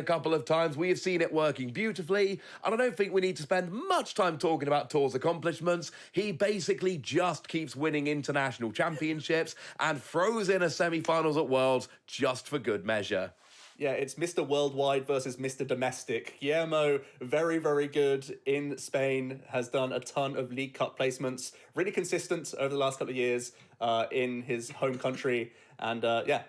a couple of times. We have seen it working beautifully, and I don't think we need to spend much time talking about Tor's accomplishments. He basically just keeps winning international championships and throws in a semi-finals at Worlds just for good measure. Yeah, it's Mr. Worldwide versus Mr. Domestic. Guillermo, very, very good in Spain, has done a ton of League Cup placements, really consistent over the last couple of years in his home country, and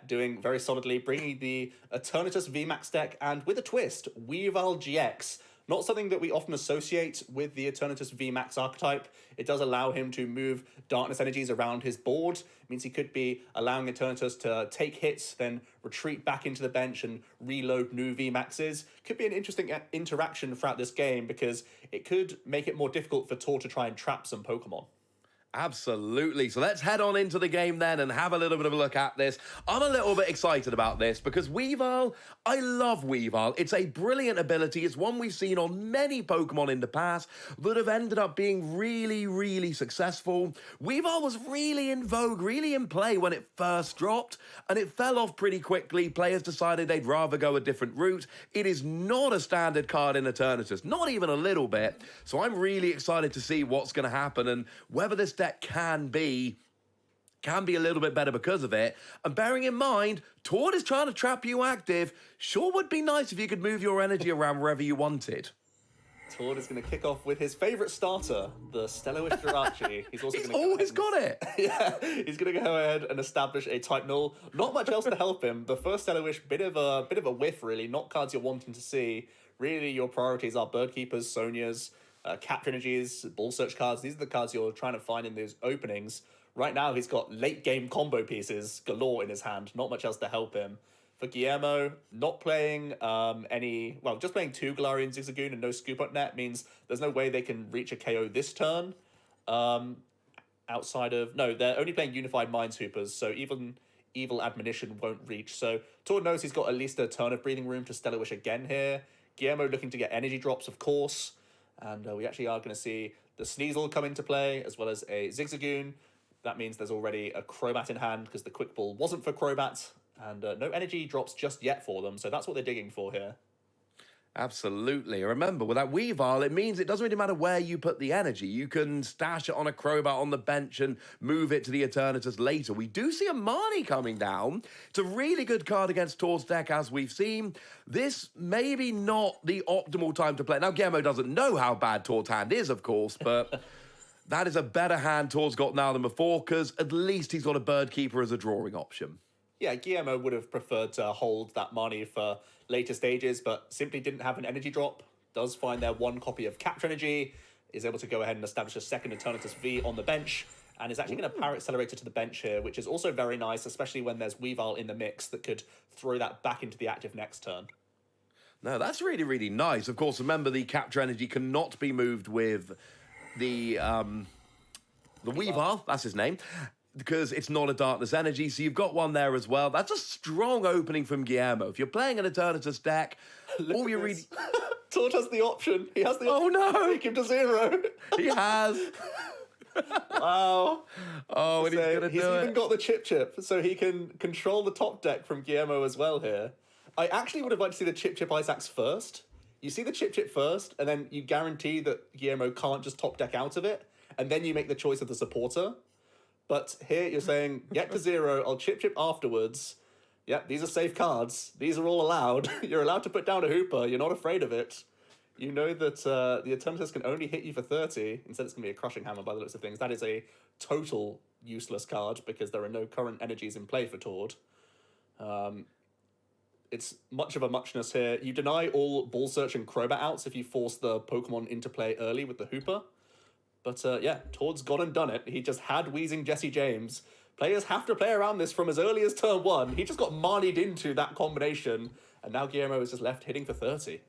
doing very solidly, bringing the Eternatus VMAX deck, and with a twist, Weavile GX. Not something that we often associate with the Eternatus VMAX archetype. It does allow him to move darkness energies around his board. It means he could be allowing Eternatus to take hits, then retreat back into the bench and reload new VMAXs. Could be an interesting interaction throughout this game because it could make it more difficult for Tor to try and trap some Pokemon. Absolutely. So let's head on into the game then and have a little bit of a look at this. I'm a little bit excited about this because Weavile, I love Weavile. It's a brilliant ability. It's one we've seen on many Pokemon in the past that have ended up being really, really successful. Weavile was really in vogue, really in play when it first dropped, and it fell off pretty quickly. Players decided they'd rather go a different route. It is not a standard card in Eternatus, not even a little bit. So I'm really excited to see what's going to happen and whether this deck can be a little bit better because of it. And bearing in mind, Tor is trying to trap you active. Sure would be nice if you could move your energy around wherever you wanted. Tord is going to kick off with his favourite starter, the Stellowish Jirachi. He's always got it. Yeah, he's going to go ahead and establish a type null. Not much else to help him. The first Stellowish, bit of a whiff, really. Not cards you're wanting to see. Really, your priorities are Bird Keepers, Sonias, Capture Energies, Ball Search cards. These are the cards you're trying to find in those openings. Right now, he's got late-game combo pieces galore in his hand. Not much else to help him. For Guillermo, not playing just playing 2 Galarian Zigzagoon and no Scoop Up Net means there's no way they can reach a KO this turn. They're only playing Unified Minesweepers, so even Evil Admonition won't reach. So Tor knows he's got at least a turn of breathing room to Stellowish again here. Guillermo looking to get energy drops, of course. And we actually are going to see the Sneasel come into play, as well as a Zigzagoon. That means there's already a Crobat in hand, because the Quick Ball wasn't for Crobat. And no energy drops just yet for them, so that's what they're digging for here. Absolutely. Remember, with that Weavile, it means it doesn't really matter where you put the energy. You can stash it on a Crobat on the bench and move it to the Eternatus later. We do see a Marnie coming down. It's a really good card against Tor's deck, as we've seen. This maybe not the optimal time to play. Now, Guillermo doesn't know how bad Tor's hand is, of course, but that is a better hand Tor's got now than before, because at least he's got a Bird Keeper as a drawing option. Yeah, Guillermo would have preferred to hold that Marnie for later stages, but simply didn't have an energy drop. Does find their 1 copy of Capture Energy, is able to go ahead and establish a second Eternatus V on the bench, and is actually going to power Accelerator to the bench here, which is also very nice, especially when there's Weavile in the mix that could throw that back into the active next turn. No, that's really, really nice. Of course, remember the Capture Energy cannot be moved with the Weavile, that's his name, because it's not a darkness energy, so you've got one there as well. That's a strong opening from Guillermo. If you're playing an Eternatus deck, all you really... Tord has the option. He has the option. Oh, no! To make him to 0. He has. Wow. Oh, and he's going to do it. He's even got the Chip, so he can control the top deck from Guillermo as well here. I actually would have liked to see the Chip Ice Axe first. You see the Chip first, and then you guarantee that Guillermo can't just top deck out of it, and then you make the choice of the supporter. But here you're saying, get to 0, I'll Chip afterwards. Yep, these are safe cards. These are all allowed. You're allowed to put down a Hooper. You're not afraid of it. You know that the Eternatus can only hit you for 30. Instead, it's going to be a Crushing Hammer by the looks of things. That is a total useless card because there are no current energies in play for Tord. It's much of a muchness here. You deny all Ball Search and Crobat outs if you force the Pokemon into play early with the Hooper. But Tord's gone and done it. He just had Wheezing Jesse James. Players have to play around this from as early as turn 1. He just got Marnied into that combination, and now Guillermo is just left hitting for 30.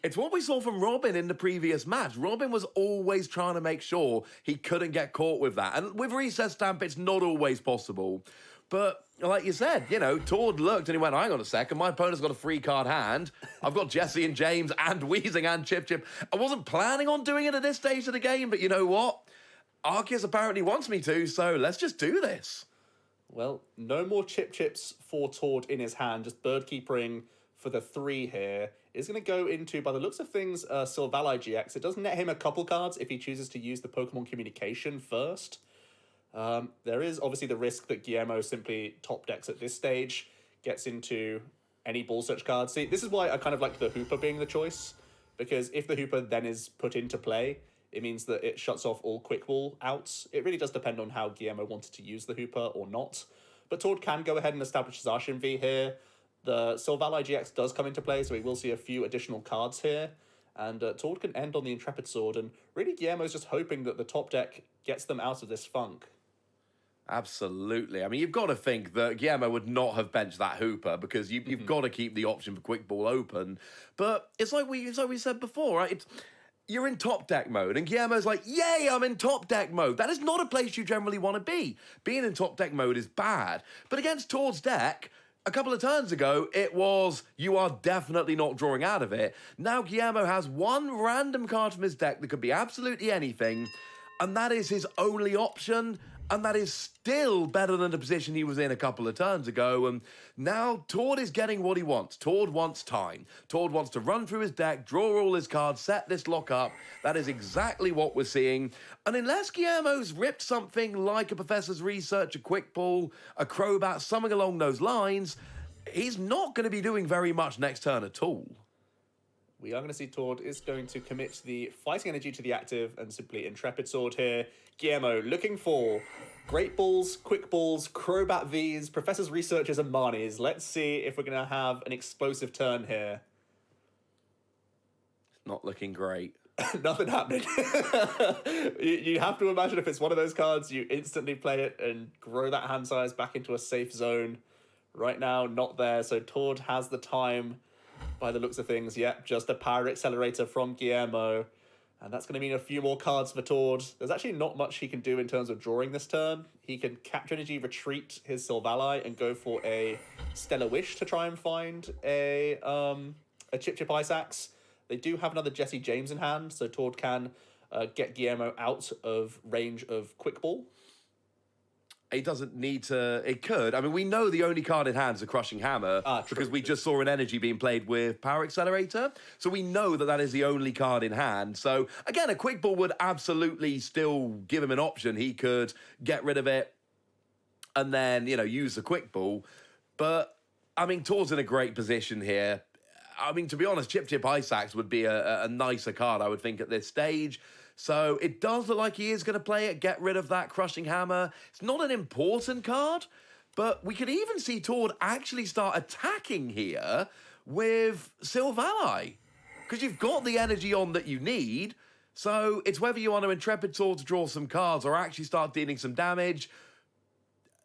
It's what we saw from Robin in the previous match. Robin was always trying to make sure he couldn't get caught with that. And with Reset Stamp, it's not always possible. But like you said, Tord looked and he went, hang on a second, my opponent's got a 3-card hand. I've got Jesse and James and Wheezing and Chip. I wasn't planning on doing it at this stage of the game, but you know what? Arceus apparently wants me to, so let's just do this. Well, no more Chips for Tord in his hand, just Bird Keepering for the 3 here. is going to go into, by the looks of things, Silvally GX. It does net him a couple cards if he chooses to use the Pokemon Communication first. There is obviously the risk that Guillermo simply top decks at this stage, gets into any ball search cards. See, this is why I kind of like the Hooper being the choice, because if the Hooper then is put into play, it means that it shuts off all quick ball outs. It really does depend on how Guillermo wanted to use the Hooper or not. But Tord can go ahead and establish his Arshinvi here. The Silvally GX does come into play, so we will see a few additional cards here. And Tord can end on the Intrepid Sword, and really Guillermo's just hoping that the top deck gets them out of this funk. Absolutely. I mean, you've got to think that Guillermo would not have benched that Hooper because you've got to keep the option for quick ball open. But it's like we said before, right? You're in top deck mode, and Guillermo's like, yay, I'm in top deck mode. That is not a place you generally want to be. Being in top deck mode is bad. But against Tord's deck, a couple of turns ago, it was, you are definitely not drawing out of it. Now Guillermo has one random card from his deck that could be absolutely anything, and that is his only option. And that is still better than the position he was in a couple of turns ago. And now Tord is getting what he wants. Tord wants time. Tord wants to run through his deck, draw all his cards, set this lock up. That is exactly what we're seeing. And unless Guillermo's ripped something like a Professor's Research, a Quick Ball, a Crobat, something along those lines, he's not going to be doing very much next turn at all. We are going to see Tord is going to commit the Fighting Energy to the active and simply Intrepid Sword here. Guillermo looking for Great Balls, Quick Balls, Crobat Vs, Professor's Researchers, and Marnies. Let's see if we're going to have an explosive turn here. It's not looking great. Nothing happening. You have to imagine if it's one of those cards, you instantly play it and grow that hand size back into a safe zone. Right now, not there, so Tord has the time. By the looks of things, yep, just a Power Accelerator from Guillermo. And that's going to mean a few more cards for Tord. There's actually not much he can do in terms of drawing this turn. He can Capture Energy, retreat his Silvally, and go for a Stellar Wish to try and find a Chip Chip Ice Axe. They do have another Jesse James in hand, so Tord can get Guillermo out of range of Quick Ball. It doesn't need to... It could. I mean, we know the only card in hand is a Crushing Hammer because we just saw an energy being played with Power Accelerator. So we know that that is the only card in hand. So, again, a Quick Ball would absolutely still give him an option. He could get rid of it and then, use the Quick Ball. But, I mean, Tord's in a great position here. I mean, to be honest, Chip Chip Ice Axe would be a nicer card, I would think, at this stage. So it does look like he is going to play it, get rid of that Crushing Hammer. It's not an important card, but we could even see Tord actually start attacking here with Silvally. Because you've got the energy on that you need. So it's whether you want to Intrepid Sword to draw some cards or actually start dealing some damage.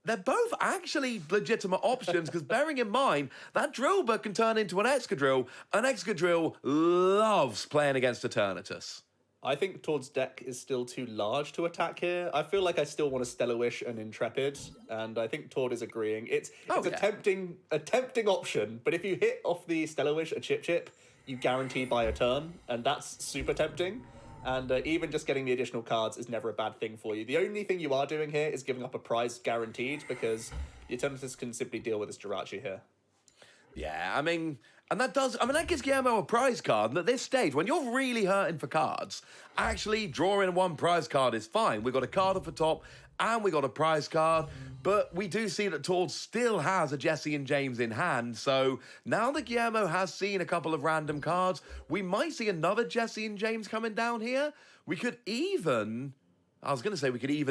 They're both actually legitimate options because bearing in mind, that Drillbur can turn into an Excadrill. An Excadrill loves playing against Eternatus. I think Tord's deck is still too large to attack here. I feel like I still want a Stellar Wish and Intrepid, and I think Tord is agreeing. It's a tempting option, but if you hit off the Stellar Wish, a Chip Chip, you guarantee by a turn, and that's super tempting. And even just getting the additional cards is never a bad thing for you. The only thing you are doing here is giving up a prize guaranteed because the Eternatus can simply deal with this Jirachi here. Yeah, I mean, that gives Guillermo a prize card. And at this stage, when you're really hurting for cards, actually drawing one prize card is fine. We've got a card off the top and we got a prize card. But we do see that Tord still has a Jesse and James in hand. So now that Guillermo has seen a couple of random cards, we might see another Jesse and James coming down here. We could even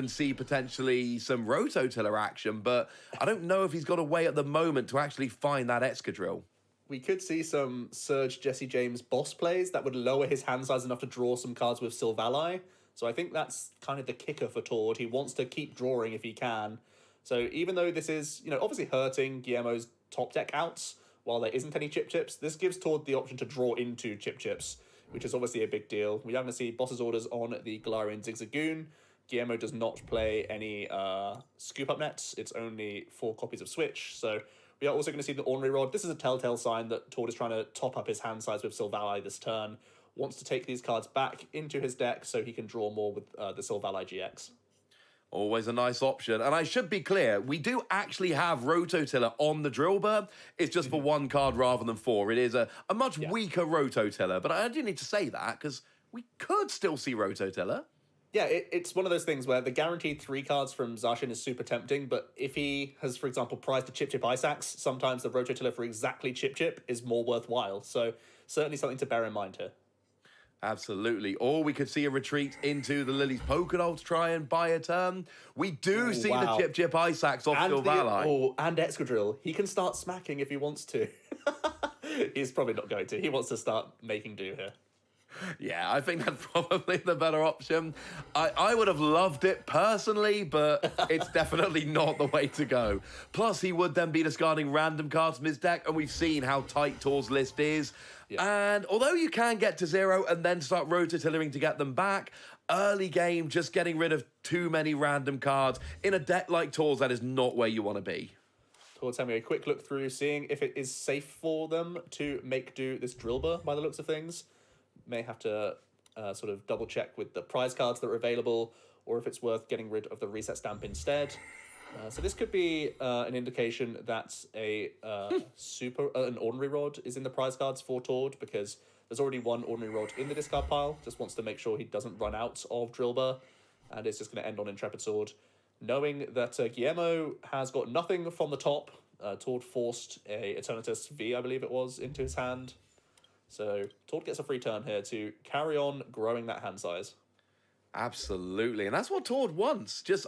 see potentially some Rototiller action, but I don't know if he's got a way at the moment to actually find that Excadrill. We could see some Surge Jesse James boss plays that would lower his hand size enough to draw some cards with Silvally. So I think that's kind of the kicker for Tord. He wants to keep drawing if he can. So even though this is, obviously hurting Guillermo's top deck outs, while there isn't any Chip Chips, this gives Tord the option to draw into Chip Chips, which is obviously a big deal. We are going to see Boss's Orders on the Galarian Zigzagoon. Guillermo does not play any Scoop Up Nets. It's only 4 copies of Switch. So we are also going to see the Ornery Rod. This is a telltale sign that Tord is trying to top up his hand size with Silvally this turn. Wants to take these cards back into his deck so he can draw more with the Silvally GX. Always a nice option. And I should be clear, we do actually have Rototiller on the Drillbur. It's just for one card rather than four. It is a much weaker Rototiller. But I do need to say that because we could still see Rototiller. Yeah, it's one of those things where the guaranteed 3 cards from Zacian is super tempting, but if he has, for example, prized a Chip Chip Ice Axe, sometimes the Rototiller for exactly Chip Chip is more worthwhile. So certainly something to bear in mind here. Absolutely. Or we could see a retreat into the Lily's Pokédoll to try and buy a turn. We do see the Chip Chip Ice Axe off Silvally. And Excadrill. He can start smacking if he wants to. He's probably not going to. He wants to start making do here. Yeah, I think that's probably the better option. I would have loved it personally, but it's definitely not the way to go. Plus, he would then be discarding random cards from his deck, and we've seen how tight Tor's list is. Yeah. And although you can get to 0 and then start rototillering to get them back, early game, just getting rid of too many random cards in a deck like Tor's, that is not where you want to be. Tor's having a quick look through, seeing if it is safe for them to make do this Drillbur by the looks of things. May have to sort of double check with the prize cards that are available, or if it's worth getting rid of the reset stamp instead. So this could be an indication that an ordinary rod is in the prize cards for Tord, because there's already one ordinary rod in the discard pile. Just wants to make sure he doesn't run out of Drillbur, and it's just going to end on Intrepid Sword. Knowing that Guillermo has got nothing from the top, Tord forced a Eternatus V, I believe it was, into his hand. So Tord gets a free turn here to carry on growing that hand size. Absolutely, and that's what Tord wants. Just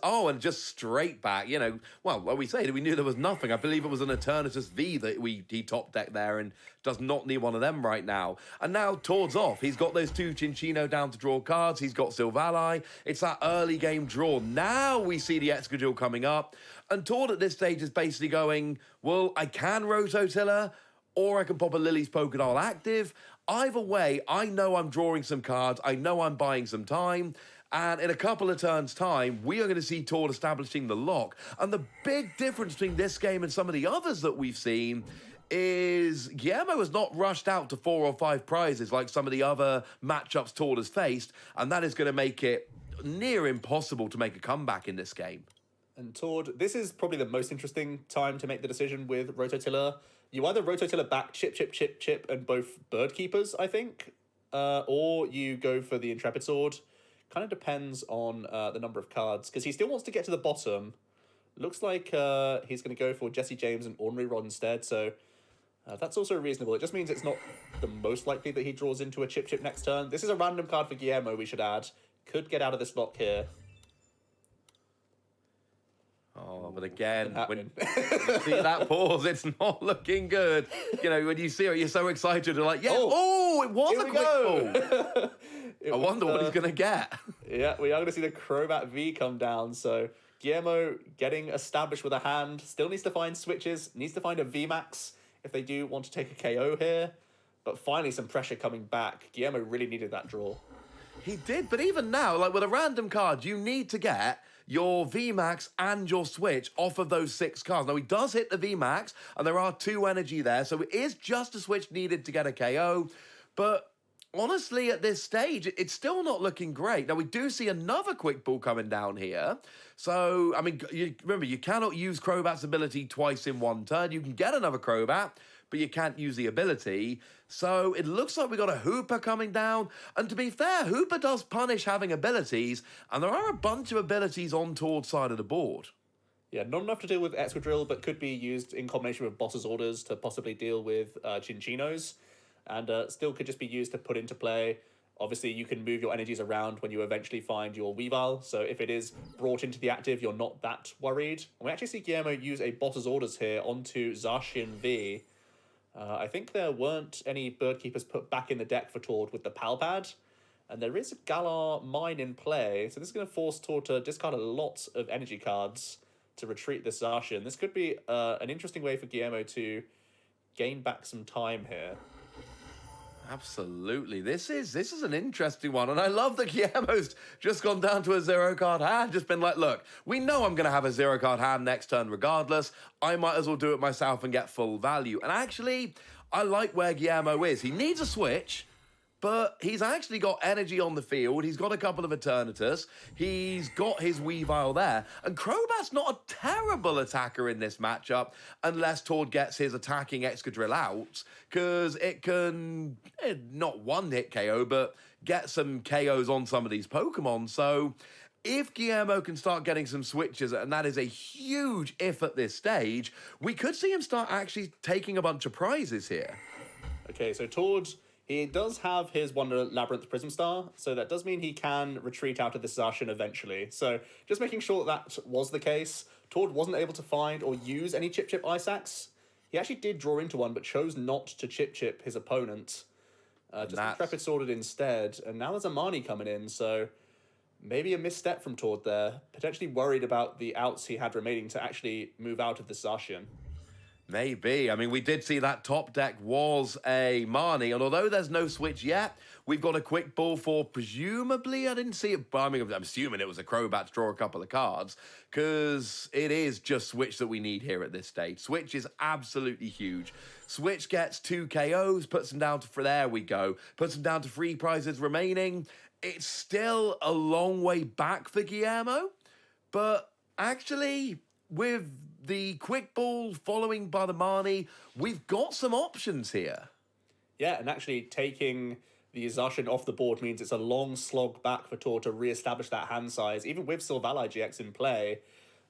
straight back. You know, well, what we say, we knew there was nothing. I believe it was an Eternatus V that he top decked there, and does not need one of them right now. And now Tord's off. He's got those 2 Chinchino down to draw cards. He's got Silvally. It's that early game draw. Now we see the Excadrill coming up, and Tord at this stage is basically going, well, I can Rototiller, or I can pop a Lily's Pokédoll active. Either way, I know I'm drawing some cards. I know I'm buying some time. And in a couple of turns' time, we are going to see Tord establishing the lock. And the big difference between this game and some of the others that we've seen is Guillermo has not rushed out to 4 or 5 prizes like some of the other matchups Tord has faced. And that is going to make it near impossible to make a comeback in this game. And Tord, this is probably the most interesting time to make the decision with Rototiller. You either Rototiller back Chip, Chip, Chip, Chip, and both Bird Keepers, I think, or you go for the Intrepid Sword. Kind of depends on the number of cards, because he still wants to get to the bottom. Looks like he's going to go for Jesse James and Ordinary Rod instead, so that's also reasonable. It just means it's not the most likely that he draws into a Chip Chip next turn. This is a random card for Guillermo, we should add. Could get out of this lock here. Oh, but again, when you see that pause, it's not looking good. You know, when you see it, you're so excited. You're like, yeah, it was a quick ball. I wonder what he's going to get. Yeah, we are going to see the Crobat V come down. So Guillermo getting established with a hand. Still needs to find switches. Needs to find a VMAX if they do want to take a KO here. But finally some pressure coming back. Guillermo really needed that draw. He did, but even now, like with a random card, you need to get your VMAX and your switch off of those 6 cards. Now, he does hit the VMAX, and there are 2 energy there, so it is just a switch needed to get a KO. But honestly, at this stage, it's still not looking great. Now, we do see another quick ball coming down here. So, I mean, remember, you cannot use Crobat's ability twice in one turn. You can get another Crobat, but you can't use the ability. So it looks like we got a Hooper coming down. And to be fair, Hooper does punish having abilities, and there are a bunch of abilities on Tord's side of the board. Yeah, not enough to deal with Excadrill, but could be used in combination with Boss's Orders to possibly deal with Chinchinos, and still could just be used to put into play. Obviously, you can move your energies around when you eventually find your Weavile, so if it is brought into the active, you're not that worried. And we actually see Guillermo use a Boss's Orders here onto Zacian V. I think there weren't any Bird Keepers put back in the deck for Tord with the Palpad, and there is a Galar Mine in play, so this is going to force Tord to discard a lot of energy cards to retreat this Zacian. This could be an interesting way for Guillermo to gain back some time here. Absolutely. This is an interesting one, and I love that Guillermo's just gone down to a 0-card hand, just been like, look, we know I'm going to have a 0-card hand next turn regardless. I might as well do it myself and get full value. And actually, I like where Guillermo is. He needs a switch, but he's actually got energy on the field. He's got a couple of Eternatus. He's got his Weavile there. And Crobat's not a terrible attacker in this matchup unless Tord gets his attacking Excadrill out, because it can not one-hit KO, but get some KOs on some of these Pokemon. So if Guillermo can start getting some switches, and that is a huge if at this stage, we could see him start actually taking a bunch of prizes here. Okay, so Tord, he does have his Wonder Labyrinth Prism Star, so that does mean he can retreat out of this Zacian eventually. So just making sure that was the case. Tord wasn't able to find or use any Chip Chip Ice Axe. He actually did draw into one, but chose not to Chip Chip his opponent. Just Intrepid Sworded instead, and now there's a Marnie coming in, so maybe a misstep from Tord there. Potentially worried about the outs he had remaining to actually move out of the Zacian. Maybe. I mean, we did see that top deck was a Marnie, and although there's no switch yet, we've got a quick ball for presumably, I didn't see it, but I mean, I'm assuming it was a Crobat to draw a couple of cards, because it is just Switch that we need here at this stage. Switch is absolutely huge. Switch gets 2 KOs, puts him down to, there we go, puts him down to 3 prizes remaining. It's still a long way back for Guillermo, but actually, with the quick ball following by the Marnie, we've got some options here. Yeah, and actually taking the Zacian off the board means it's a long slog back for Tor to re-establish that hand size. Even with Silvally GX in play,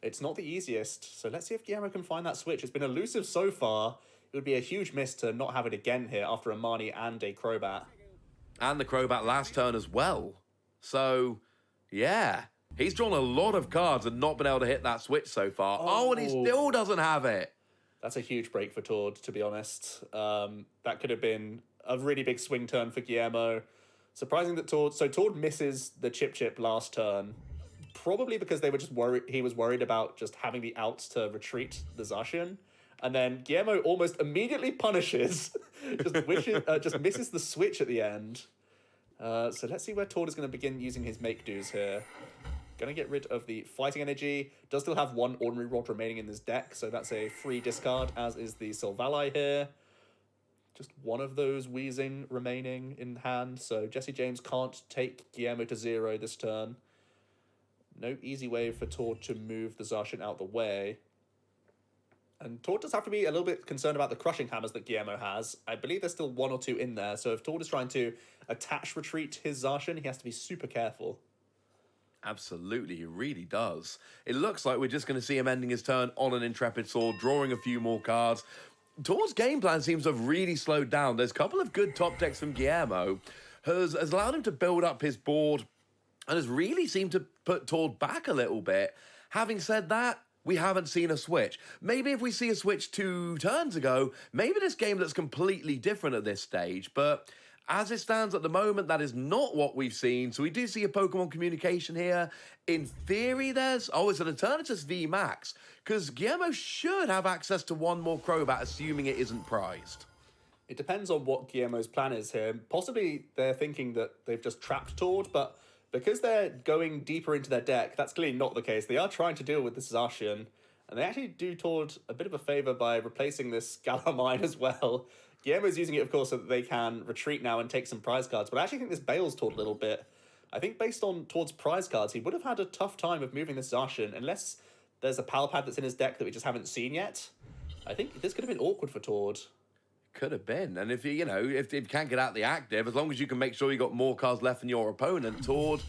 it's not the easiest. So let's see if Guillermo can find that switch. It's been elusive so far. It would be a huge miss to not have it again here after a Marnie and a Crobat. And the Crobat last turn as well. So, yeah. He's drawn a lot of cards and not been able to hit that switch so far. Oh, and he still doesn't have it. That's a huge break for Tord, to be honest. That could have been a really big swing turn for Guillermo. Surprising that Tord... So Tord misses the Chip Chip last turn. Probably because they were just worried. He was worried about just having the outs to retreat the Zacian. And then Guillermo almost immediately punishes. just misses the switch at the end. So let's see where Tord is going to begin using his make-dos here. Going to get rid of the fighting energy. Does still have 1 ordinary rod remaining in this deck, so that's a free discard, as is the Silvally here. Just one of those wheezing remaining in hand, so Jesse James can't take Guillermo to 0 this turn. No easy way for Tord to move the Zacian out the way. And Tord does have to be a little bit concerned about the crushing hammers that Guillermo has. I believe there's still 1 or 2 in there, so if Tord is trying to attach retreat his Zacian, he has to be super careful. Absolutely, he really does. It looks like we're just going to see him ending his turn on an Intrepid Sword, drawing a few more cards. Tord's game plan seems to have really slowed down. There's a couple of good top decks from Guillermo, has allowed him to build up his board and has really seemed to put Tord back a little bit. Having said that, we haven't seen a switch. Maybe if we see a switch 2 turns ago, maybe this game looks completely different at this stage, but as it stands at the moment, that is not what we've seen. So we do see a Pokemon communication here. In theory, there's... Oh, it's an Eternatus V Max. Because Guillermo should have access to 1 more Crobat, assuming it isn't prized. It depends on what Guillermo's plan is here. Possibly they're thinking that they've just trapped Tord, but because they're going deeper into their deck, that's clearly not the case. They are trying to deal with this Zacian, and they actually do Tord a bit of a favour by replacing this Galamine as well. Guillermo's using it, of course, so that they can retreat now and take some prize cards, but I actually think this bails Tord a little bit. I think based on Tord's prize cards, he would have had a tough time of moving this Zacian, unless there's a Pal Pad that's in his deck that we just haven't seen yet. I think this could have been awkward for Tord. Could have been. And if if you can't get out the active, as long as you can make sure you got more cards left than your opponent, Tord,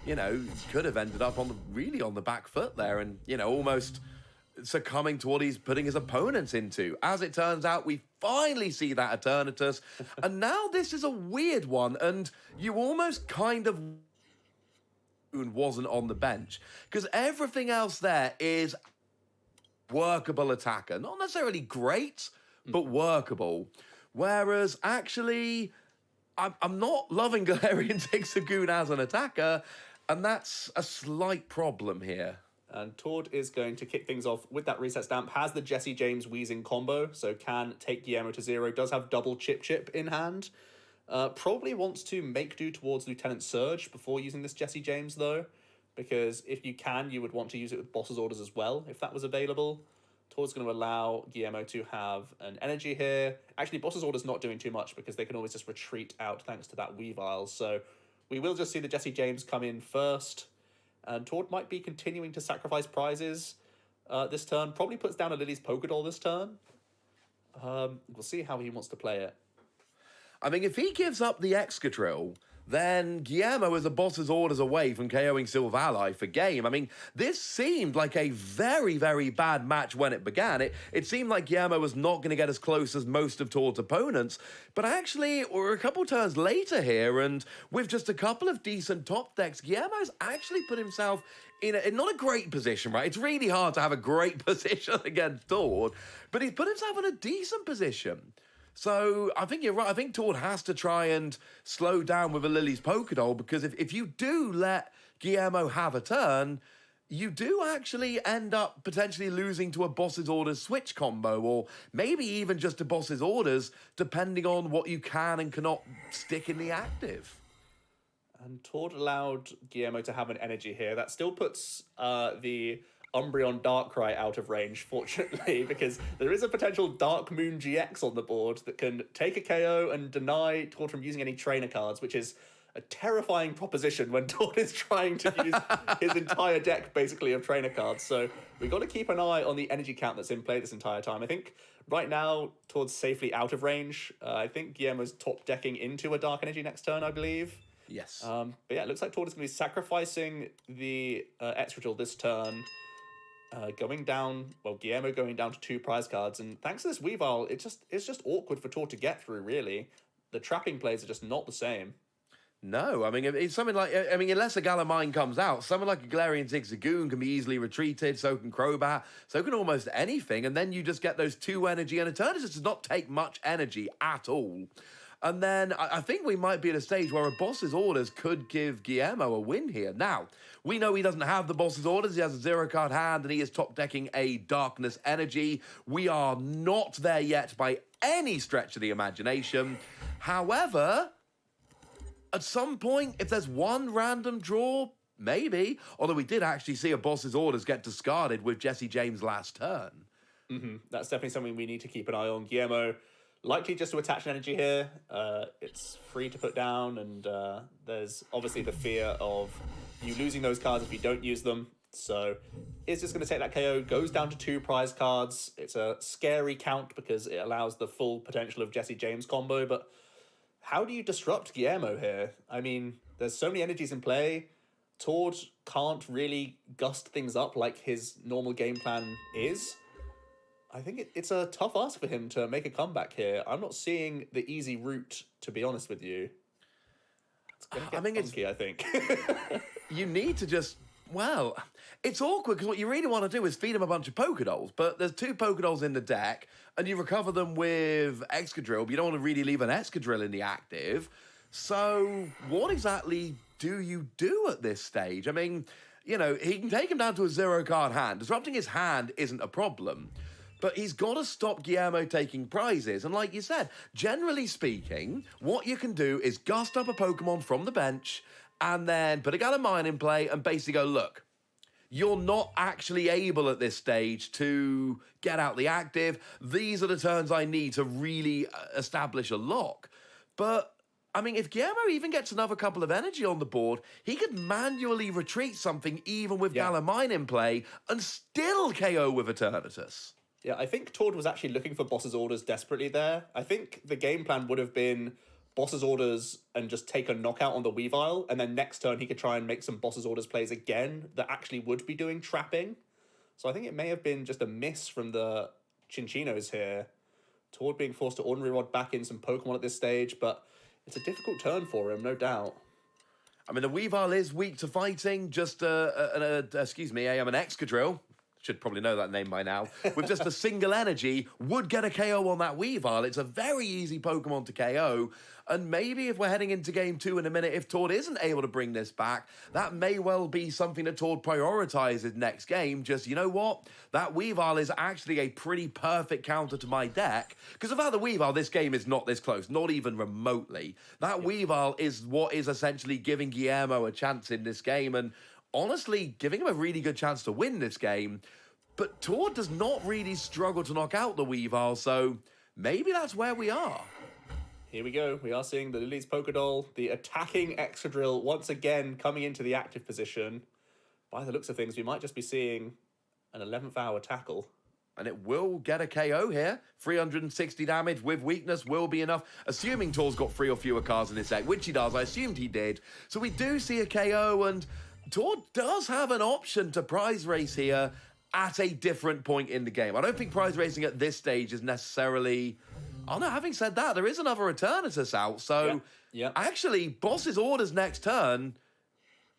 could have ended up on the back foot there and, almost succumbing to what he's putting his opponents into. As it turns out, we finally see that Eternatus, and now this is a weird one, and you almost kind of wasn't on the bench, because everything else there is workable attacker. Not necessarily great, but workable. Whereas, actually, I'm not loving Galarian Zigzagoon as an attacker, and that's a slight problem here. And Tord is going to kick things off with that reset stamp. Has the Jesse James Wheezing combo, so can take Guillermo to 0. Does have double Chip Chip in hand. Probably wants to make do towards Lieutenant Surge before using this Jesse James, though. Because if you can, you would want to use it with Boss's Orders as well, if that was available. Tord's going to allow Guillermo to have an energy here. Actually, Boss's Order's not doing too much because they can always just retreat out thanks to that Weavile. So we will just see the Jesse James come in first. And Tord might be continuing to sacrifice prizes this turn. Probably puts down a Lily's Pokédoll this turn. We'll see how he wants to play it. I mean, if he gives up the Excadrill, then Guillermo is a Boss's Orders away from KOing Silver Ally for game. I mean, this seemed like a very, very bad match when it began. It seemed like Guillermo was not going to get as close as most of Tord's opponents, but actually, we're a couple turns later here, and with just a couple of decent top decks, Guillermo's actually put himself in not a great position, right? It's really hard to have a great position against Tord, but he's put himself in a decent position. So I think you're right. I think Tord has to try and slow down with a Lily's Pokédoll, because if you do let Guillermo have a turn, you do actually end up potentially losing to a Boss's Orders switch combo, or maybe even just a Boss's Orders, depending on what you can and cannot stick in the active. And Tord allowed Guillermo to have an energy here. That still puts the Umbreon Darkrai out of range, fortunately, because there is a potential Dark Moon GX on the board that can take a KO and deny Tord from using any trainer cards, which is a terrifying proposition when Tord is trying to use his entire deck, basically, of trainer cards. So we've got to keep an eye on the energy count that's in play this entire time. I think right now, Tord's safely out of range. I think Guillermo's top decking into a Dark Energy next turn, I believe. Yes. But yeah, it looks like Tord is going to be sacrificing the Excadrill this turn. Guillermo going down to 2 prize cards, and thanks to this Weavile, it's just awkward for Tord to get through, really. The trapping plays are just not the same. No, I mean, it's something like, I mean, unless a Galamine comes out, someone like a Galarian Zigzagoon can be easily retreated, so can Crobat, so can almost anything, and then you just get those 2 energy, and Eternatus does not take much energy at all. And then I think we might be at a stage where a Boss's Orders could give Guillermo a win here. Now, we know he doesn't have the Boss's Orders. He has a 0-card hand, and he is top decking a Darkness Energy. We are not there yet by any stretch of the imagination. However, at some point, if there's one random draw, maybe. Although we did actually see a Boss's Orders get discarded with Jesse James last turn. That's definitely something we need to keep an eye on. Guillermo likely just to attach an energy here. It's free to put down, and there's obviously the fear of you losing those cards if you don't use them. So it's just going to take that KO, goes down to 2 prize cards. It's a scary count because it allows the full potential of Jesse James combo, but how do you disrupt Guillermo here? I mean, there's so many energies in play. Tord can't really gust things up like his normal game plan is. I think it's a tough ask for him to make a comeback here. I'm not seeing the easy route, to be honest with you. It's going to get funky, I think. You need to just, well, it's awkward because what you really want to do is feed him a bunch of Pokédolls, but there's 2 Pokédolls in the deck, and you recover them with Excadrill, but you don't want to really leave an Excadrill in the active. So what exactly do you do at this stage? I mean, you know, he can take him down to a 0-card hand. Disrupting his hand isn't a problem. But he's got to stop Guillermo taking prizes. And like you said, generally speaking, what you can do is gust up a Pokemon from the bench and then put a Galamine in play and basically go, look, you're not actually able at this stage to get out the active. These are the turns I need to really establish a lock. But, I mean, if Guillermo even gets another couple of energy on the board, he could manually retreat something even with Galamine in play and still KO with Eternatus. Yeah, I think Tord was actually looking for Boss's Orders desperately there. I think the game plan would have been Boss's Orders and just take a knockout on the Weavile, and then next turn he could try and make some Boss's Orders plays again that actually would be doing trapping. So I think it may have been just a miss from the Chinchinos here. Tord being forced to Ordinary Rod back in some Pokemon at this stage, but it's a difficult turn for him, no doubt. I mean, the Weavile is weak to fighting, just an Excadrill. Should probably know that name by now, with just a single energy, would get a KO on that Weavile. It's a very easy Pokemon to KO, and maybe if we're heading into Game 2 in a minute, if Tord isn't able to bring this back, that may well be something that Tord prioritizes next game. Just, you know what? That Weavile is actually a pretty perfect counter to my deck, because without the Weavile, this game is not this close, not even remotely. That Weavile is what is essentially giving Guillermo a chance in this game, and honestly, giving him a really good chance to win this game. But Tord does not really struggle to knock out the Weavile, so maybe that's where we are. Here we go. We are seeing the Lily's Pokédoll, the attacking Excadrill once again coming into the active position. By the looks of things, we might just be seeing an 11th hour tackle. And it will get a KO here. 360 damage with weakness will be enough. Assuming Tor's got 3 or fewer cards in his deck, which he does. I assumed he did. So we do see a KO, and Tor does have an option to prize race here at a different point in the game. I don't think prize racing at this stage is necessarily... Oh no, having said that, there is another Eternatus out. So actually, Boss's orders next turn...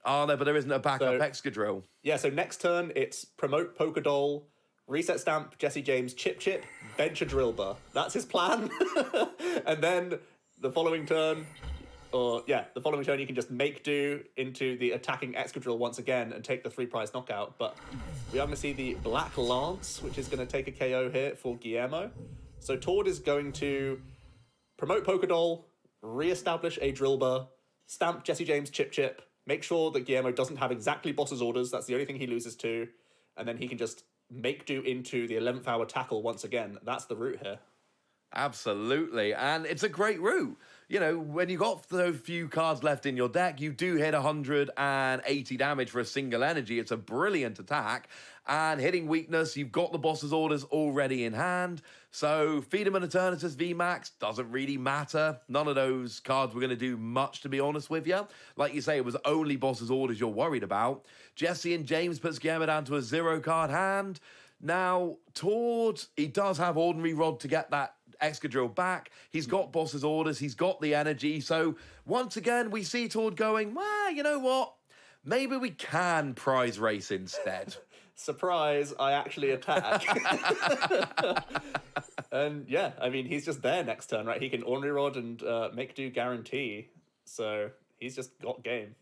Oh no, but there isn't a backup Excadrill. Yeah, so next turn, it's promote Pokédoll, reset stamp, Jesse James, Chip, bench a Drillbur. That's his plan. And then the following turn, you can just make do into the attacking Excadrill once again and take the 3-prize knockout. But we are going to see the Black Lance, which is going to take a KO here for Guillermo. So Tord is going to promote Pokédoll, re-establish a Drillbur, stamp Jesse James, Chip, make sure that Guillermo doesn't have exactly Boss's orders. That's the only thing he loses to. And then he can just make do into the 11th hour tackle once again. That's the route here. Absolutely. And it's a great route. You know, when you got so few cards left in your deck, you do hit 180 damage for a single energy. It's a brilliant attack. And hitting weakness, you've got the Boss's orders already in hand. So feed him an Eternatus VMAX doesn't really matter. None of those cards were going to do much, to be honest with you. Like you say, it was only Boss's orders you're worried about. Jesse and James puts Guillermo down to a 0-card hand. Now, Tord, he does have Ordinary Rod to get that Excadrill back. He's got Boss's orders. He's got the energy. So once again, we see Tord going, well, you know what? Maybe we can prize race instead. Surprise, I actually attack. And yeah, I mean, he's just there next turn, right? He can Ordinary Rod and make do guarantee. So he's just got game.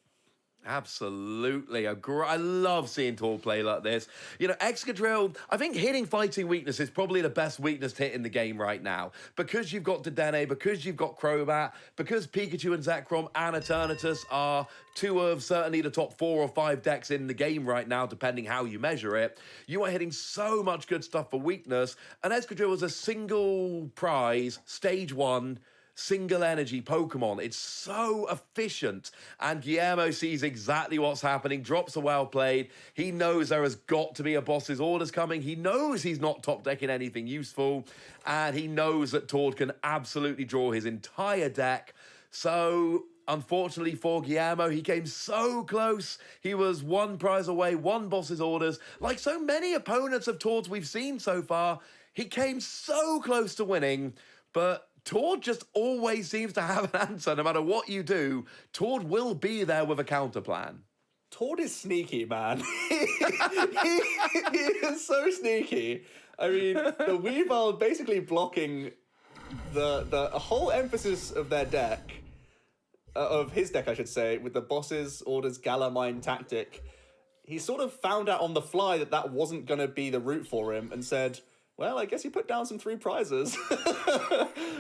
Absolutely. I love seeing Tord play like this. You know, Excadrill, I think hitting fighting weakness is probably the best weakness to hit in the game right now. Because you've got Dedenne, because you've got Crobat, because Pikachu and Zekrom and Eternatus are 2 of certainly the top 4 or 5 decks in the game right now, depending how you measure it. You are hitting so much good stuff for weakness. And Excadrill is a single prize, stage 1, single energy Pokemon. It's so efficient. And Guillermo sees exactly what's happening, drops a well played. He knows there has got to be a Boss's orders coming. He knows he's not top decking anything useful. And he knows that Tord can absolutely draw his entire deck. So unfortunately for Guillermo, he came so close. He was 1 prize away, 1 Boss's orders. Like so many opponents of Tord's we've seen so far, he came so close to winning, but Tord just always seems to have an answer. No matter what you do, Tord will be there with a counter plan. Tord is sneaky, man. he is so sneaky. I mean, the Weavile basically blocking the whole emphasis of their deck, of his deck, I should say, with the Boss's orders Galamine tactic. He sort of found out on the fly that that wasn't going to be the route for him and said, well, I guess you put down some 3 prizes.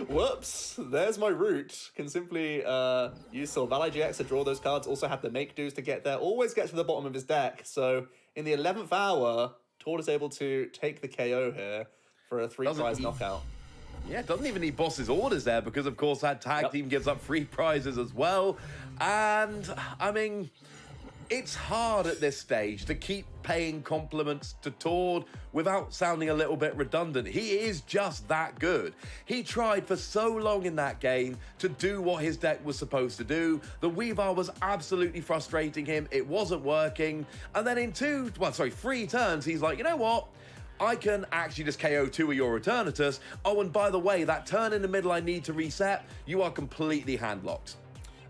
Whoops, there's my route. Can simply use Silvally GX to draw those cards. Also have the make do's to get there. Always gets to the bottom of his deck. So in the 11th hour, Tord is able to take the KO here for a 3-prize knockout. Yeah, doesn't even need Boss's orders there because, of course, that tag team gives up 3 prizes as well. And, I mean, it's hard at this stage to keep paying compliments to Tord without sounding a little bit redundant. He is just that good. He tried for so long in that game to do what his deck was supposed to do. The Weavile was absolutely frustrating him. It wasn't working. And then in 3 turns, he's like, you know what? I can actually just KO 2 of your Eternatus. Oh, and by the way, that turn in the middle I need to reset, you are completely handlocked.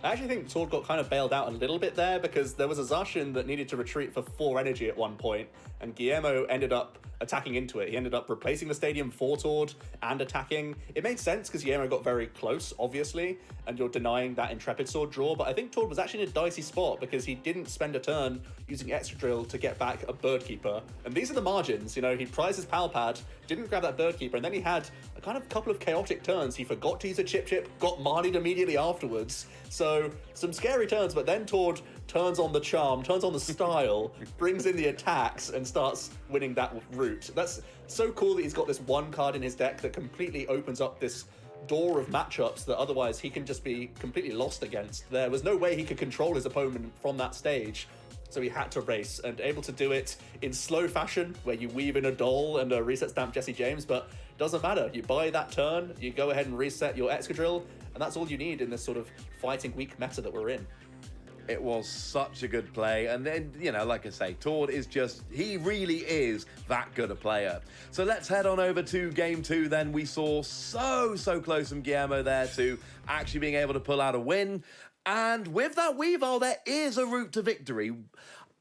I actually think Tord got kind of bailed out a little bit there because there was a Zacian that needed to retreat for 4 energy at one point, and Guillermo ended up attacking into it. He ended up replacing the stadium for Tord and attacking. It made sense because Guillermo got very close, obviously, and you're denying that Intrepid Sword draw, but I think Tord was actually in a dicey spot because he didn't spend a turn using Excadrill to get back a Bird Keeper. And these are the margins, you know, he prized his Pal Pad, didn't grab that Bird Keeper, and then he had a kind of couple of chaotic turns. He forgot to use a Chip, got Marnied immediately afterwards. So some scary turns, but then Tord turns on the charm, turns on the style, brings in the attacks, and starts winning that route. That's so cool that he's got this one card in his deck that completely opens up this door of matchups that otherwise he can just be completely lost against. There was no way he could control his opponent from that stage, so he had to race, and able to do it in slow fashion, where you weave in a doll and a reset stamp Jesse James, but doesn't matter. You buy that turn, you go ahead and reset your Excadrill, and that's all you need in this sort of fighting weak meta that we're in. It was such a good play. And then, like I say, Tord is he really is that good a player. So let's head on over to game 2 then. We saw so close from Guillermo there to actually being able to pull out a win. And with that Weavile, there is a route to victory.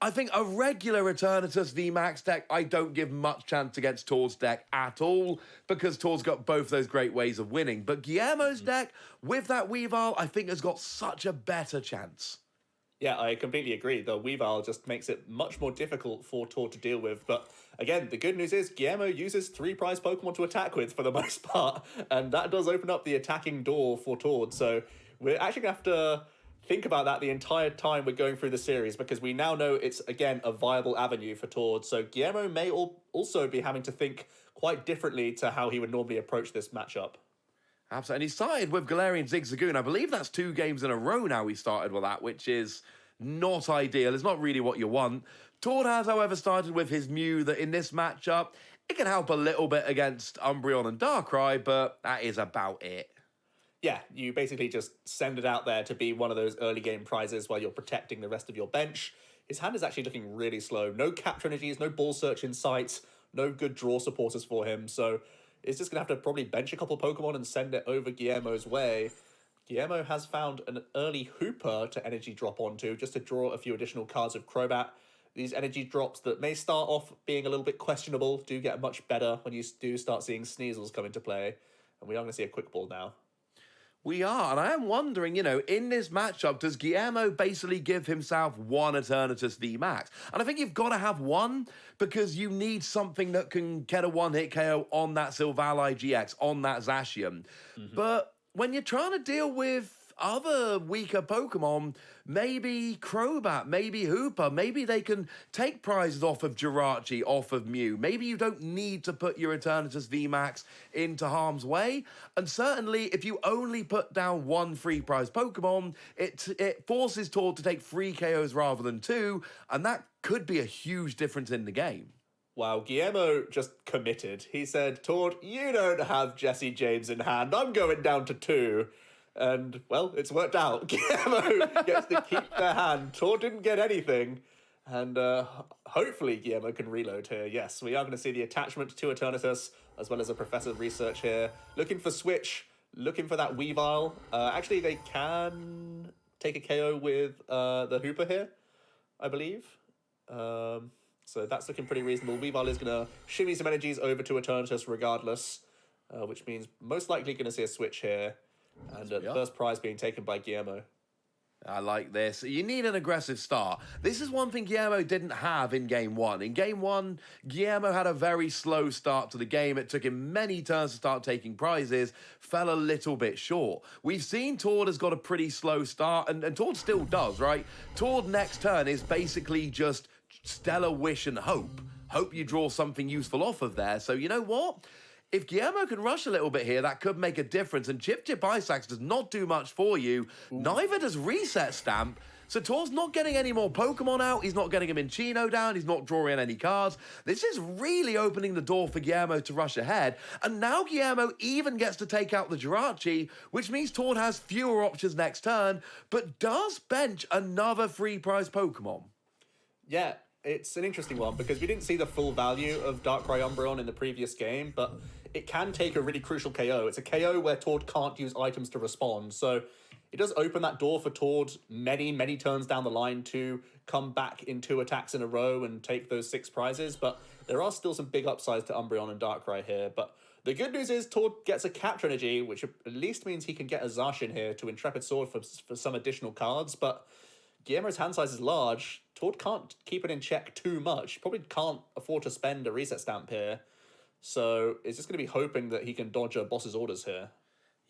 I think a regular Eternatus VMAX deck, I don't give much chance against Tord's deck at all, because Tord's got both those great ways of winning. But Guillermo's deck, with that Weavile, I think has got such a better chance. Yeah, I completely agree. The Weavile just makes it much more difficult for Tord to deal with. But again, the good news is Guillermo uses 3 prize Pokemon to attack with for the most part. And that does open up the attacking door for Tord. So we're actually going to have to think about that the entire time we're going through the series, because we now know it's, again, a viable avenue for Tord. So Guillermo may also be having to think quite differently to how he would normally approach this matchup. Absolutely. And he started with Galarian Zigzagoon. I believe that's 2 games in a row now he started with that, which is not ideal. It's not really what you want. Tord has, however, started with his Mew that in this matchup, it can help a little bit against Umbreon and Darkrai, but that is about it. Yeah, you basically just send it out there to be one of those early game prizes while you're protecting the rest of your bench. His hand is actually looking really slow. No capture energies, no ball search in sight, no good draw supporters for him, so it's just going to have to probably bench a couple Pokemon and send it over Guillermo's way. Guillermo has found an early Hooper to energy drop onto, just to draw a few additional cards of Crobat. These energy drops that may start off being a little bit questionable do get much better when you do start seeing Sneasels come into play. And we are going to see a Quick Ball now. We are, and I am wondering, in this matchup, does Guillermo basically give himself one Eternatus VMAX? And I think you've got to have one, because you need something that can get a one-hit KO on that Silvally GX, on that Zacian. But when you're trying to deal with other weaker Pokemon, maybe Crobat, maybe Hooper, maybe they can take prizes off of Jirachi, off of Mew. Maybe you don't need to put your Eternatus VMAX into harm's way. And certainly, if you only put down 1 free prize Pokemon, it forces Tord to take 3 KOs rather than 2, and that could be a huge difference in the game. Wow, Guillermo just committed. He said, Tord, you don't have Jesse James in hand. I'm going down to 2. And, well, it's worked out. Guillermo gets to keep their hand. Tord didn't get anything. And hopefully Guillermo can reload here. Yes, we are going to see the attachment to Eternatus, as well as a Professor Research here. Looking for Switch, looking for that Weavile. Actually, they can take a KO with the Hooper here, I believe. So that's looking pretty reasonable. Weavile is going to shimmy some energies over to Eternatus regardless, which means most likely going to see a switch here. And the first prize being taken by Guillermo. I like this. You need an aggressive start. This is one thing Guillermo didn't have in Game 1. In Game 1, Guillermo had a very slow start to the game. It took him many turns to start taking prizes, fell a little bit short. We've seen Tord has got a pretty slow start, and Tord still does, right? Tord next turn is basically just Stellar Wish and Hope. Hope you draw something useful off of there. So you know what? If Guillermo can rush a little bit here, that could make a difference. And Chip Ice Axe does not do much for you. Neither does Reset Stamp. So Tord's not getting any more Pokemon out. He's not getting him in Chino down. He's not drawing any cards. This is really opening the door for Guillermo to rush ahead. And now Guillermo even gets to take out the Jirachi, which means Tord has fewer options next turn, but does bench another free prize Pokemon. Yeah, it's an interesting one, because we didn't see the full value of Darkrai Umbreon in the previous game, but it can take a really crucial KO. It's a KO where Tord can't use items to respond, so it does open that door for Tord many turns down the line to come back in 2 attacks in a row and take those 6 prizes, but there are still some big upsides to Umbreon and Darkrai here. But the good news is Tord gets a capture energy, which at least means he can get a Zacian here to Intrepid Sword for some additional cards, but Guillermo's hand size is large. Tord can't keep it in check too much. Probably can't afford to spend a reset stamp here. So it's just going to be hoping that he can dodge a boss's orders here.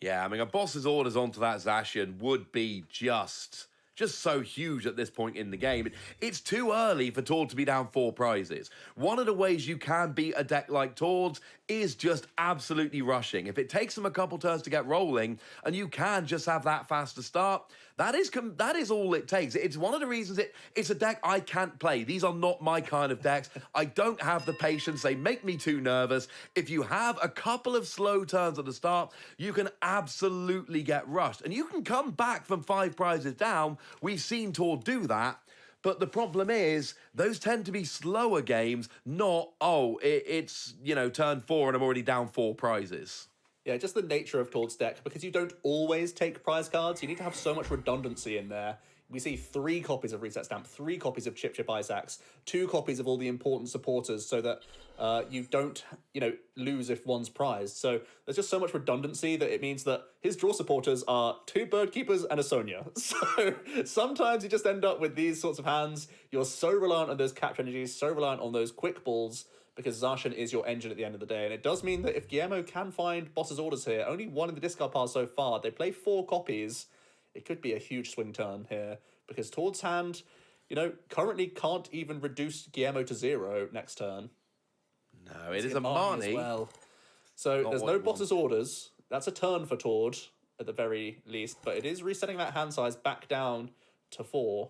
Yeah, I mean, a boss's orders onto that Zacian would be just just so huge at this point in the game. It's too early for Tord to be down 4 prizes. One of the ways you can beat a deck like Tord's is just absolutely rushing. If it takes them a couple turns to get rolling, and you can just have that faster start, that is all it takes. It's one of the reasons it's a deck I can't play. These are not my kind of decks. I don't have the patience. They make me too nervous. If you have a couple of slow turns at the start, you can absolutely get rushed. And you can come back from 5 prizes down. We've seen Tord do that. But the problem is, those tend to be slower games, not, it's, turn 4 and I'm already down 4 prizes. Yeah, just the nature of Tord's deck, because you don't always take prize cards, you need to have so much redundancy in there. We see 3 copies of Reset Stamp, 3 copies of Chip Isaacs, 2 copies of all the important supporters so that you don't, lose if one's prized. So there's just so much redundancy that it means that his draw supporters are 2 Bird Keepers and a Sonya. So sometimes you just end up with these sorts of hands. You're so reliant on those capture energies, so reliant on those quick balls, because Zacian is your engine at the end of the day. And it does mean that if Guillermo can find Boss's Orders here, only 1 in the discard pile so far, they play 4 copies, it could be a huge swing turn here, because Tord's hand, currently can't even reduce Guillermo to 0 next turn. No, it is a Marnie. As well. So there's no Boss's Orders. That's a turn for Tord, at the very least, but it is resetting that hand size back down to 4.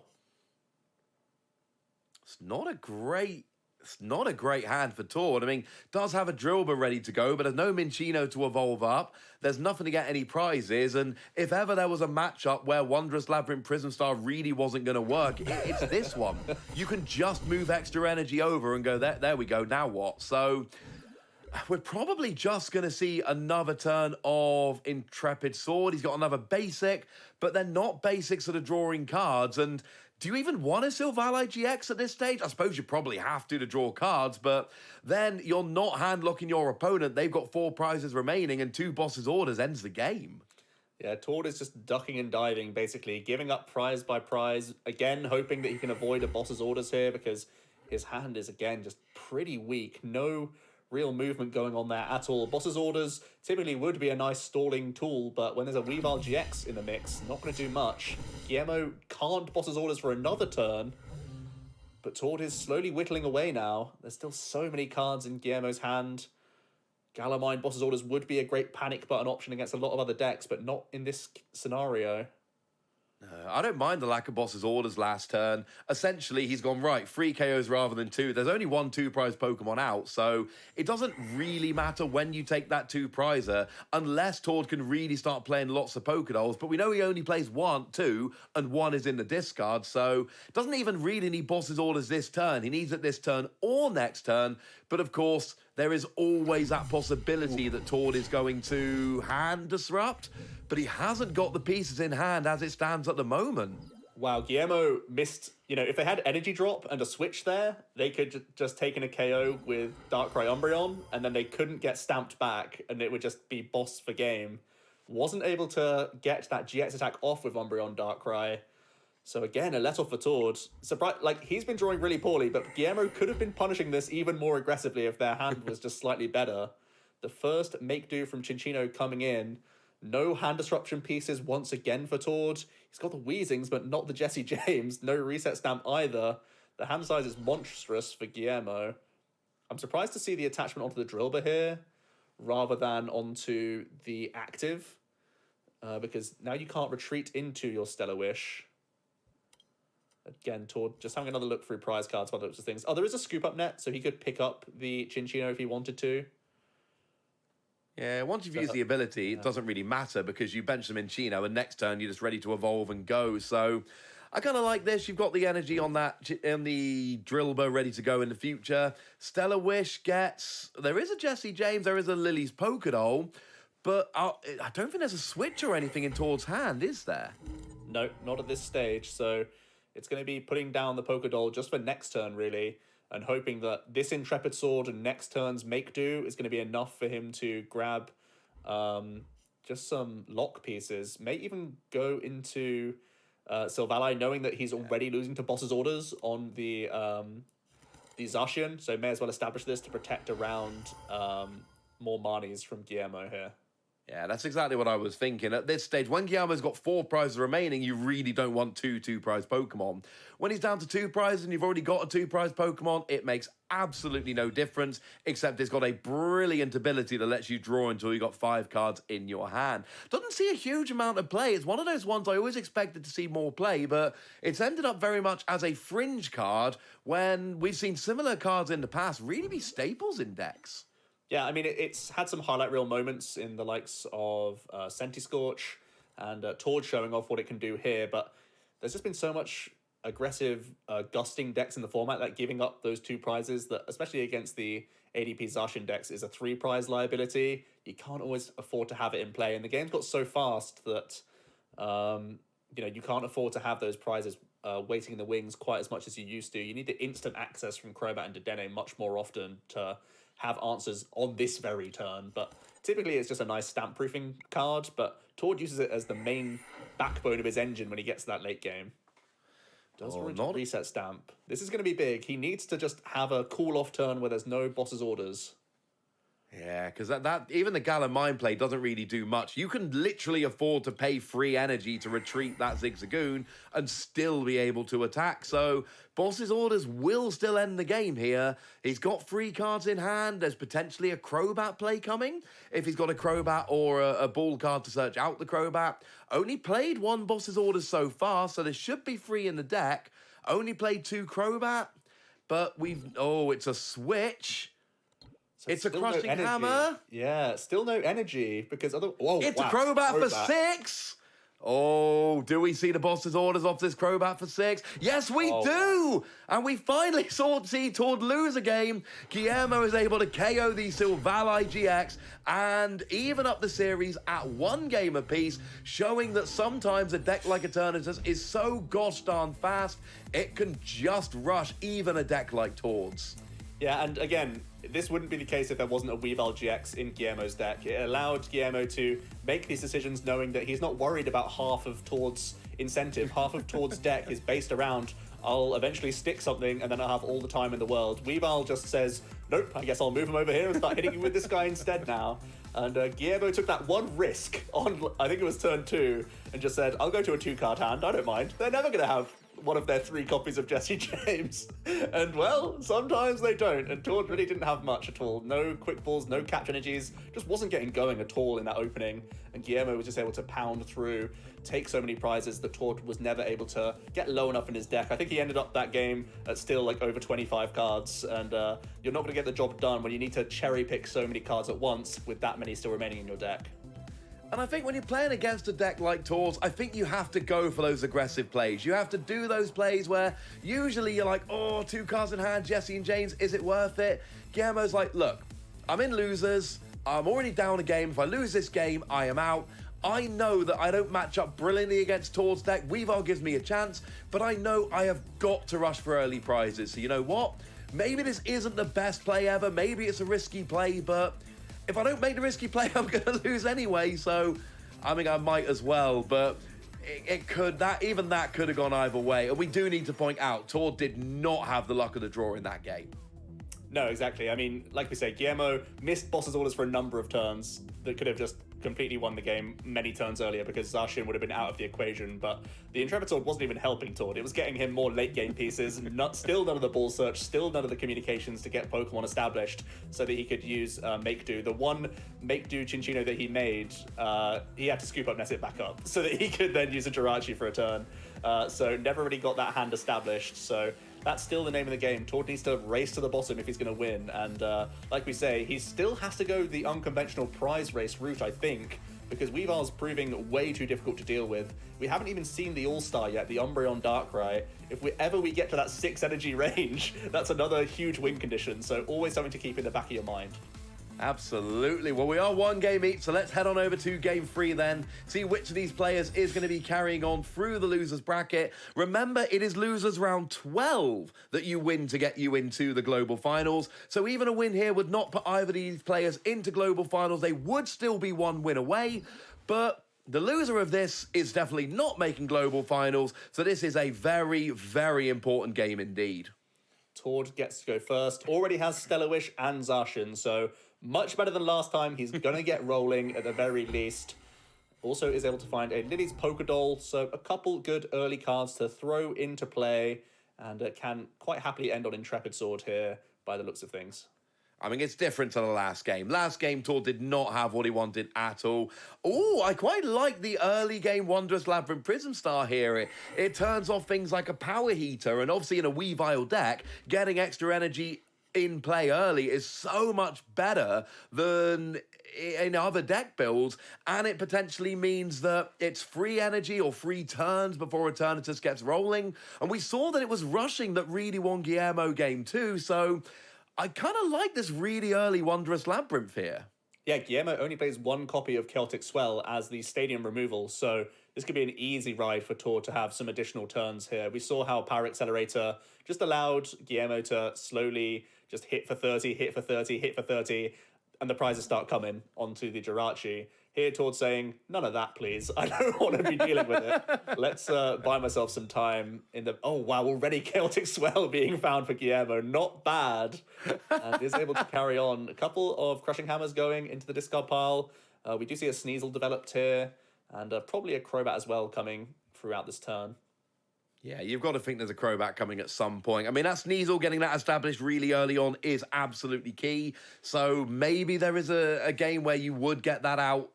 It's not a great hand for Tord. I mean, does have a Drillbur ready to go, but there's no Minccino to evolve up. There's nothing to get any prizes, and if ever there was a matchup where Wondrous Labyrinth Prism Star really wasn't going to work, it's this one. You can just move extra energy over and go, there we go, now what? So we're probably just going to see another turn of Intrepid Sword. He's got another basic, but they're not basics that are drawing cards, and do you even want a Sylvali GX at this stage? I suppose you probably have to draw cards, but then you're not hand-locking your opponent. They've got 4 prizes remaining, and 2 Boss's Orders ends the game. Yeah, Tord is just ducking and diving, basically, giving up prize by prize, again, hoping that he can avoid a Boss's Orders here, because his hand is, again, just pretty weak. No real movement going on there at all. Boss's Orders typically would be a nice stalling tool, but when there's a Weavile GX in the mix, not going to do much. Guillermo can't Boss's Orders for another turn, but Tord is slowly whittling away now. There's still so many cards in Guillermo's hand. Galamine Boss's Orders would be a great panic button option against a lot of other decks, but not in this scenario. I don't mind the lack of Boss's Orders last turn. Essentially, he's gone, right, 3 KOs rather than 2. There's only 1 2-prize Pokemon out, so it doesn't really matter when you take that 2-prizer, unless Tord can really start playing lots of Pokédolls, but we know he only plays 1, 2, and 1 is in the discard, so doesn't even really need Boss's Orders this turn. He needs it this turn or next turn, but of course, there is always that possibility that Tord is going to hand disrupt, but he hasn't got the pieces in hand as it stands at the moment. Wow, Guillermo missed, if they had Energy Drop and a switch there, they could just take in a KO with Darkrai Umbreon, and then they couldn't get stamped back, and it would just be boss for game. Wasn't able to get that GX attack off with Umbreon Darkrai. So again, a let off for Tord. He's been drawing really poorly, but Guillermo could have been punishing this even more aggressively if their hand was just slightly better. The first make do from Cinccino coming in. No hand disruption pieces once again for Tord. He's got the Weezings, but not the Jesse James. No reset stamp either. The hand size is monstrous for Guillermo. I'm surprised to see the attachment onto the Drillbur here, rather than onto the active, because now you can't retreat into your Stellar Wish. Again, Tord just having another look through prize cards by the looks of things. Oh, there is a scoop up net, so he could pick up the Cinccino if he wanted to. Yeah, once you've used the ability, it doesn't really matter because you bench them in Chino and next turn you're just ready to evolve and go. So I kind of like this. You've got the energy on that, in the Drillbur ready to go in the future. Stellar Wish gets... There is a Jesse James, there is a Lily's Pokédoll, but I don't think there's a switch or anything in Tord's hand, is there? No, not at this stage. So it's going to be putting down the Pokédoll just for next turn, really, and hoping that this Intrepid Sword and next turn's Make Do is going to be enough for him to grab just some lock pieces. May even go into Sylvali, knowing that he's already losing to Boss's Orders on the Zacian, so may as well establish this to protect around more Marnies from Guillermo here. Yeah, that's exactly what I was thinking. At this stage, when Guillermo's got 4 prizes remaining, you really don't want two-prize Pokemon. When he's down to 2 prizes and you've already got a 2-prize Pokemon, it makes absolutely no difference, except it's got a brilliant ability that lets you draw until you've got 5 cards in your hand. Doesn't see a huge amount of play. It's one of those ones I always expected to see more play, but it's ended up very much as a fringe card when we've seen similar cards in the past really be staples in decks. Yeah, I mean, it's had some highlight reel moments in the likes of Scorch and Tord showing off what it can do here, but there's just been so much aggressive, gusting decks in the format that giving up those 2 prizes, that especially against the ADP Zacian decks, is a 3-prize liability. You can't always afford to have it in play, and the game's got so fast that you can't afford to have those prizes waiting in the wings quite as much as you used to. You need the instant access from Crobat and Dedenne much more often to have answers on this very turn, but typically it's just a nice stamp proofing card, but Tord uses it as the main backbone of his engine when he gets to that late game. Does reset stamp. This is going to be big. He needs to just have a cool off turn where there's no boss's orders. Yeah, because that even the Gala Mind Play doesn't really do much. You can literally afford to pay free energy to retreat that Zigzagoon and still be able to attack. So Boss's Orders will still end the game here. He's got 3 cards in hand. There's potentially a Crobat play coming. If he's got a Crobat or a ball card to search out the Crobat. Only played 1 Boss's Orders so far, so there should be 3 in the deck. Only played 2 Crobat, but it's a switch. So it's a crushing hammer. Yeah, still no energy because it's a Crobat for 6. Oh, do we see the boss's orders off this Crobat for 6? Yes, we do! And we finally see Tord lose a game. Guillermo is able to KO the Silvally GX and even up the series at 1 game apiece, showing that sometimes a deck like Eternatus is so gosh darn fast, it can just rush even a deck like Tord's. Yeah, and again, this wouldn't be the case if there wasn't a Weavile GX in Guillermo's deck. It allowed Guillermo to make these decisions knowing that he's not worried about half of Tord's incentive. Half of Tord's deck is based around, I'll eventually stick something and then I'll have all the time in the world. Weavile just says, nope, I guess I'll move him over here and start hitting you with this guy instead now. And Guillermo took that 1 risk on, I think it was turn 2, and just said, I'll go to a 2-card hand, I don't mind. They're never going to have one of their 3 copies of Jesse James. And, well, sometimes they don't. And Tord really didn't have much at all. No quick balls, no catch energies. Just wasn't getting going at all in that opening. And Guillermo was just able to pound through, take so many prizes that Tord was never able to get low enough in his deck. I think he ended up that game at still like over 25 cards. And you're not going to get the job done when you need to cherry pick so many cards at once with that many still remaining in your deck. And I think when you're playing against a deck like Tord's, I think you have to go for those aggressive plays. You have to do those plays where usually you're like, oh, 2 cards in hand, Jesse and James, is it worth it? Guillermo's like, look, I'm in losers. I'm already down a game. If I lose this game, I am out. I know that I don't match up brilliantly against Tord's deck. Weavile gives me a chance, but I know I have got to rush for early prizes. So you know what? Maybe this isn't the best play ever. Maybe it's a risky play, but if I don't make the risky play, I'm going to lose anyway, so I mean, I might as well, but that could have gone either way. And we do need to point out, Tord did not have the luck of the draw in that game. No, exactly. I mean, like we say, Guillermo missed boss's orders for a number of turns that could have just completely won the game many turns earlier because Zacian would have been out of the equation, but the Intrepid Sword wasn't even helping Tord. It was getting him more late game pieces, still none of the ball search, still none of the communications to get Pokemon established so that he could use Make Do. The one Make Do Chinchino that he made, he had to scoop up Nesset back up so that he could then use a Jirachi for a turn. So never really got that hand established, so that's still the name of the game. Tord needs to race to the bottom if he's going to win. And like we say, he still has to go the unconventional prize race route, I think, because Weavile's proving way too difficult to deal with. We haven't even seen the All-Star yet, the Umbreon Darkrai. If we get to that 6 energy range, that's another huge win condition. So always something to keep in the back of your mind. Absolutely. Well, we are 1 game each, so let's head on over to game 3 then. See which of these players is going to be carrying on through the losers bracket. Remember, it is losers round 12 that you win to get you into the global finals. So even a win here would not put either of these players into global finals. They would still be 1 win away, but the loser of this is definitely not making global finals. So this is a very, very important game indeed. Tord gets to go first. Already has Stellar Wish and Zacian, so Much better than last time. He's going to get rolling at the very least. Also is able to find a Lily's Pokédoll, so a couple good early cards to throw into play, and can quite happily end on Intrepid Sword here by the looks of things. I mean, it's different to the last game. Last game, Tor did not have what he wanted at all. Oh, I quite like the early game Wondrous Labyrinth Prism Star here. It turns off things like a Power Heater, and obviously in a Weavile deck, getting extra energy in play early is so much better than in other deck builds, and it potentially means that it's free energy or free turns before Eternatus gets rolling. And we saw that it was rushing that really won Guillermo game 2, so I kind of like this really early Wondrous Labyrinth here. Yeah, Guillermo only plays one copy of Celtic Swell as the stadium removal, so this could be an easy ride for Tor to have some additional turns here. We saw how Power Accelerator just allowed Guillermo to slowly just hit for 30, hit for 30, hit for 30, and the prizes start coming onto the Jirachi. Here, Tord's saying, none of that, please. I don't want to be dealing with it. Let's buy myself some time in the... Oh, wow, already Celtic Swell being found for Guillermo. Not bad. And is able to carry on. A couple of Crushing Hammers going into the discard pile. We do see a Sneasel developed here, and probably a Crobat as well coming throughout this turn. Yeah, you've got to think there's a Crobat coming at some point. I mean, that Sneasel, getting that established really early on is absolutely key. So maybe there is a game where you would get that out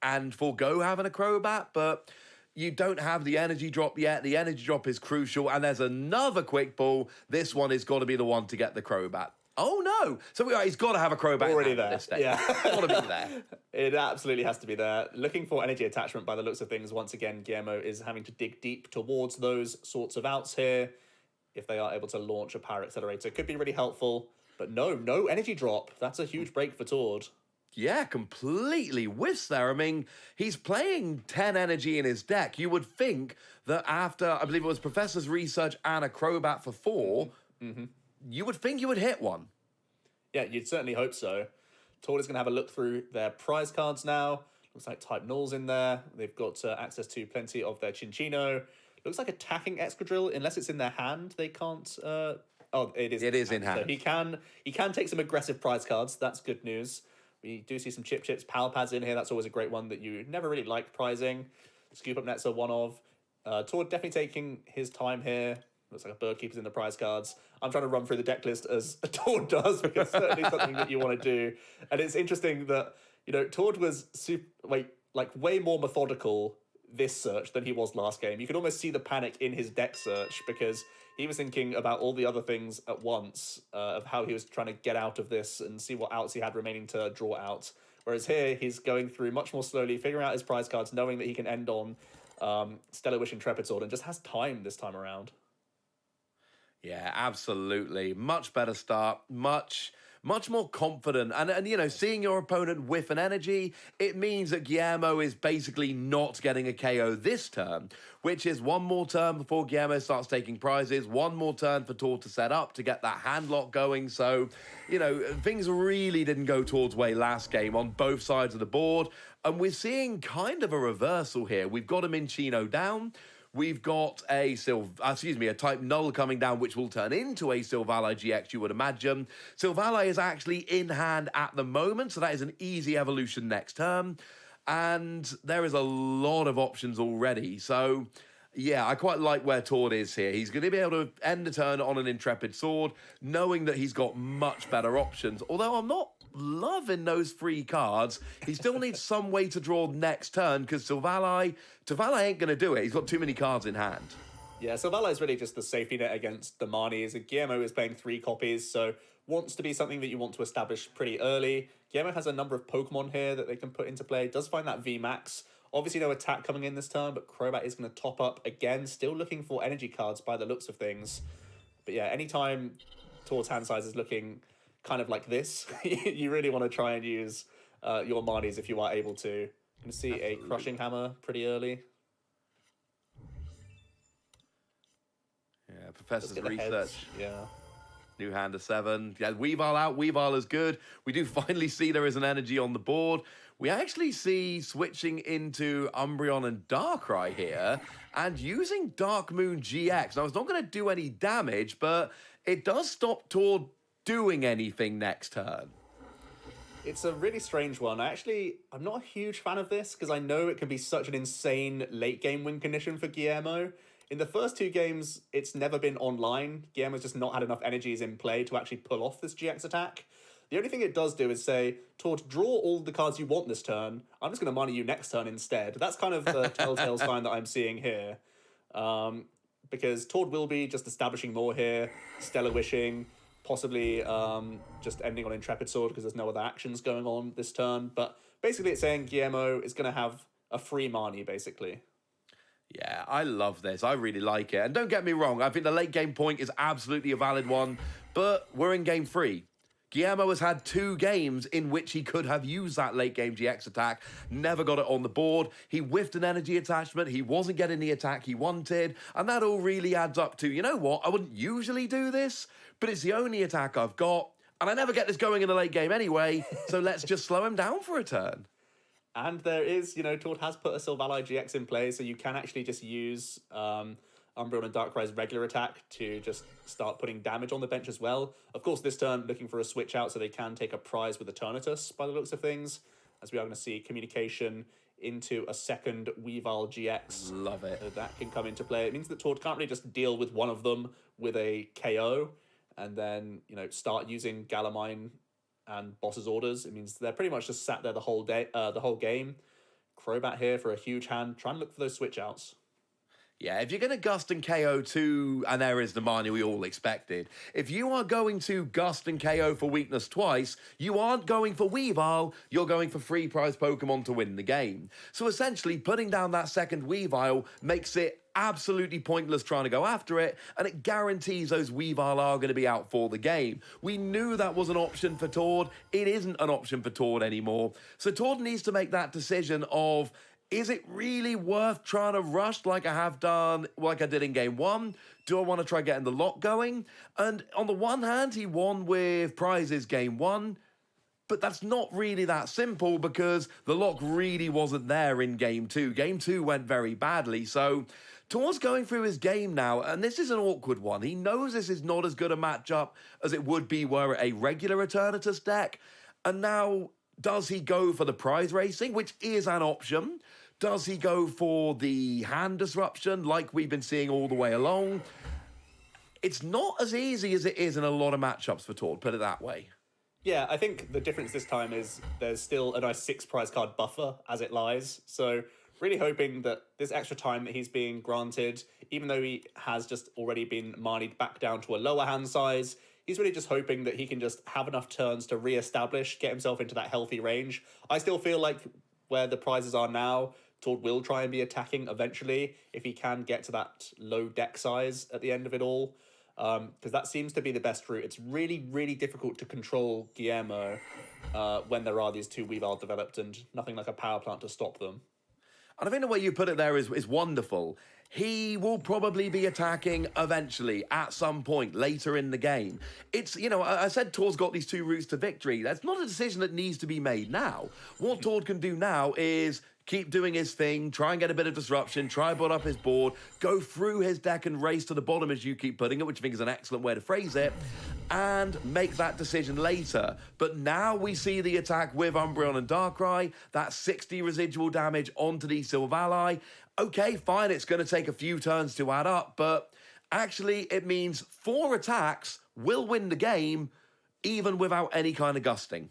and forego having a Crobat, but you don't have the energy drop yet. The energy drop is crucial, and there's another quick ball. This one has got to be the one to get the Crobat. Oh, no. So he's got to have a Crobat already there. This Yeah. Got to be there. It absolutely has to be there. Looking for energy attachment by the looks of things. Once again, Guillermo is having to dig deep towards those sorts of outs here. If they are able to launch a Power Accelerator, could be really helpful. But no energy drop. That's a huge break for Tord. Yeah, completely whiffs there. I mean, he's playing 10 energy in his deck. You would think that after, I believe it was Professor's Research and a Crobat for 4, you would think you would hit one. Yeah, you'd certainly hope so. Tord is going to have a look through their prize cards now. Looks like Type Nulls in there. They've got access to plenty of their Chinchino. Looks like attacking Excadrill, unless it's in their hand, they can't... Oh, it is. It is in hand. So he can take some aggressive prize cards. That's good news. We do see some Chips, Power Pads in here. That's always a great one that you never really liked prizing. Scoop Up Nets are one of. Tord definitely taking his time here. Looks like a Bird Keeper's in the prize cards. I'm trying to run through the deck list as Tord does, because it's certainly something that you want to do. And it's interesting that, Tord was way more methodical this search than he was last game. You could almost see the panic in his deck search, because he was thinking about all the other things at once, of how he was trying to get out of this and see what outs he had remaining to draw out. Whereas here, he's going through much more slowly, figuring out his prize cards, knowing that he can end on Stellar Wish Intrepid Sword, and just has time this time around. Yeah, absolutely. Much better start. Much more confident. And seeing your opponent whiff an energy, it means that Guillermo is basically not getting a KO this turn, which is one more turn before Guillermo starts taking prizes, one more turn for Tord to set up to get that handlock going. So, things really didn't go Tord's way last game on both sides of the board. And we're seeing kind of a reversal here. We've got a Minchino down. We've got a Type Null coming down, which will turn into a Silvally GX, you would imagine. Silvally is actually in hand at the moment, so that is an easy evolution next turn. And there is a lot of options already. So, yeah, I quite like where Tord is here. He's going to be able to end the turn on an Intrepid Sword, knowing that he's got much better options. Although I'm not loving those free cards. He still needs some way to draw next turn, because Silvally ain't going to do it. He's got too many cards in hand. Yeah, Silvally is really just the safety net against the Marnies. Guillermo is playing 3 copies, so wants to be something that you want to establish pretty early. Guillermo has a number of Pokemon here that they can put into play. Does find that VMAX. Obviously no attack coming in this turn, but Crobat is going to top up again. Still looking for energy cards by the looks of things. But yeah, anytime Tord's hand size is looking kind of like this, you really want to try and use your Marnies if you are able to. You can see a Crushing Hammer pretty early. Yeah, Professor's Research. Heads. Yeah. New hand of 7. Yeah, Weavile out. Weavile is good. We do finally see there is an energy on the board. We actually see switching into Umbreon and Darkrai here and using Dark Moon GX. Now, it's not going to do any damage, but it does stop Tord doing anything next turn. It's a really strange one. I'm not a huge fan of this because I know it can be such an insane late game win condition for Guillermo. In the first two games, it's never been online. Guillermo's just not had enough energies in play to actually pull off this GX attack. The only thing it does do is say, Tord, draw all the cards you want this turn. I'm just going to money you next turn instead. That's kind of the telltale sign that I'm seeing here. Because Tord will be just establishing more here, Stellar Wishing, possibly just ending on Intrepid Sword because there's no other actions going on this turn. But basically it's saying Guillermo is going to have a free Marnie, basically. Yeah, I love this. I really like it. And don't get me wrong, I think the late game point is absolutely a valid one, but we're in game 3. Guillermo has had 2 games in which he could have used that late game GX attack, never got it on the board. He whiffed an energy attachment, he wasn't getting the attack he wanted, and that all really adds up to, you know what, I wouldn't usually do this, but it's the only attack I've got, and I never get this going in the late game anyway, so let's just slow him down for a turn. And there is, Tord has put a Sylvalai GX in play, so you can actually just use Umbreon and Darkrai's regular attack to just start putting damage on the bench as well. Of course, this turn, looking for a switch out so they can take a prize with Eternatus by the looks of things, as we are going to see communication into a second Weavile GX. Love it. So that can come into play. It means that Tord can't really just deal with one of them with a KO and then, start using Galamine and Boss's Orders. It means they're pretty much just sat there the whole game. Crobat here for a huge hand. Try and look for those switch outs. Yeah, if you're going to Gust and KO too, and there is the Marnie we all expected, if you are going to Gust and KO for weakness twice, you aren't going for Weavile, you're going for free prize Pokemon to win the game. So essentially, putting down that second Weavile makes it absolutely pointless trying to go after it, and it guarantees those Weavile are going to be out for the game. We knew that was an option for Tord. It isn't an option for Tord anymore. So Tord needs to make that decision of, is it really worth trying to rush like I have done, like I did in game 1? Do I want to try getting the lock going? And on the one hand, he won with prizes game 1, but that's not really that simple because the lock really wasn't there in game 2. Game 2 went very badly, so Tord's going through his game now, and this is an awkward one. He knows this is not as good a matchup as it would be were it a regular Eternatus deck, and now does he go for the prize racing, which is an option? Does he go for the hand disruption like we've been seeing all the way along? It's not as easy as it is in a lot of matchups for Tord, put it that way. Yeah, I think the difference this time is there's still a nice 6 prize card buffer as it lies. So really hoping that this extra time that he's being granted, even though he has just already been manied back down to a lower hand size, he's really just hoping that he can just have enough turns to re-establish, get himself into that healthy range. I still feel like where the prizes are now, Tord will try and be attacking eventually if he can get to that low deck size at the end of it all. Because that seems to be the best route. It's really, really difficult to control Guillermo when there are these 2 Weavile developed and nothing like a power plant to stop them. And I think the way you put it there is wonderful. He will probably be attacking eventually at some point later in the game. It's, I said Tord's got these 2 routes to victory. That's not a decision that needs to be made now. What Tord can do now is keep doing his thing, try and get a bit of disruption, try and build up his board, go through his deck and race to the bottom as you keep putting it, which I think is an excellent way to phrase it, and make that decision later. But now we see the attack with Umbreon and Darkrai, that 60 residual damage onto the Sylvalai. Okay, fine, it's going to take a few turns to add up, but actually it means 4 attacks will win the game, even without any kind of gusting.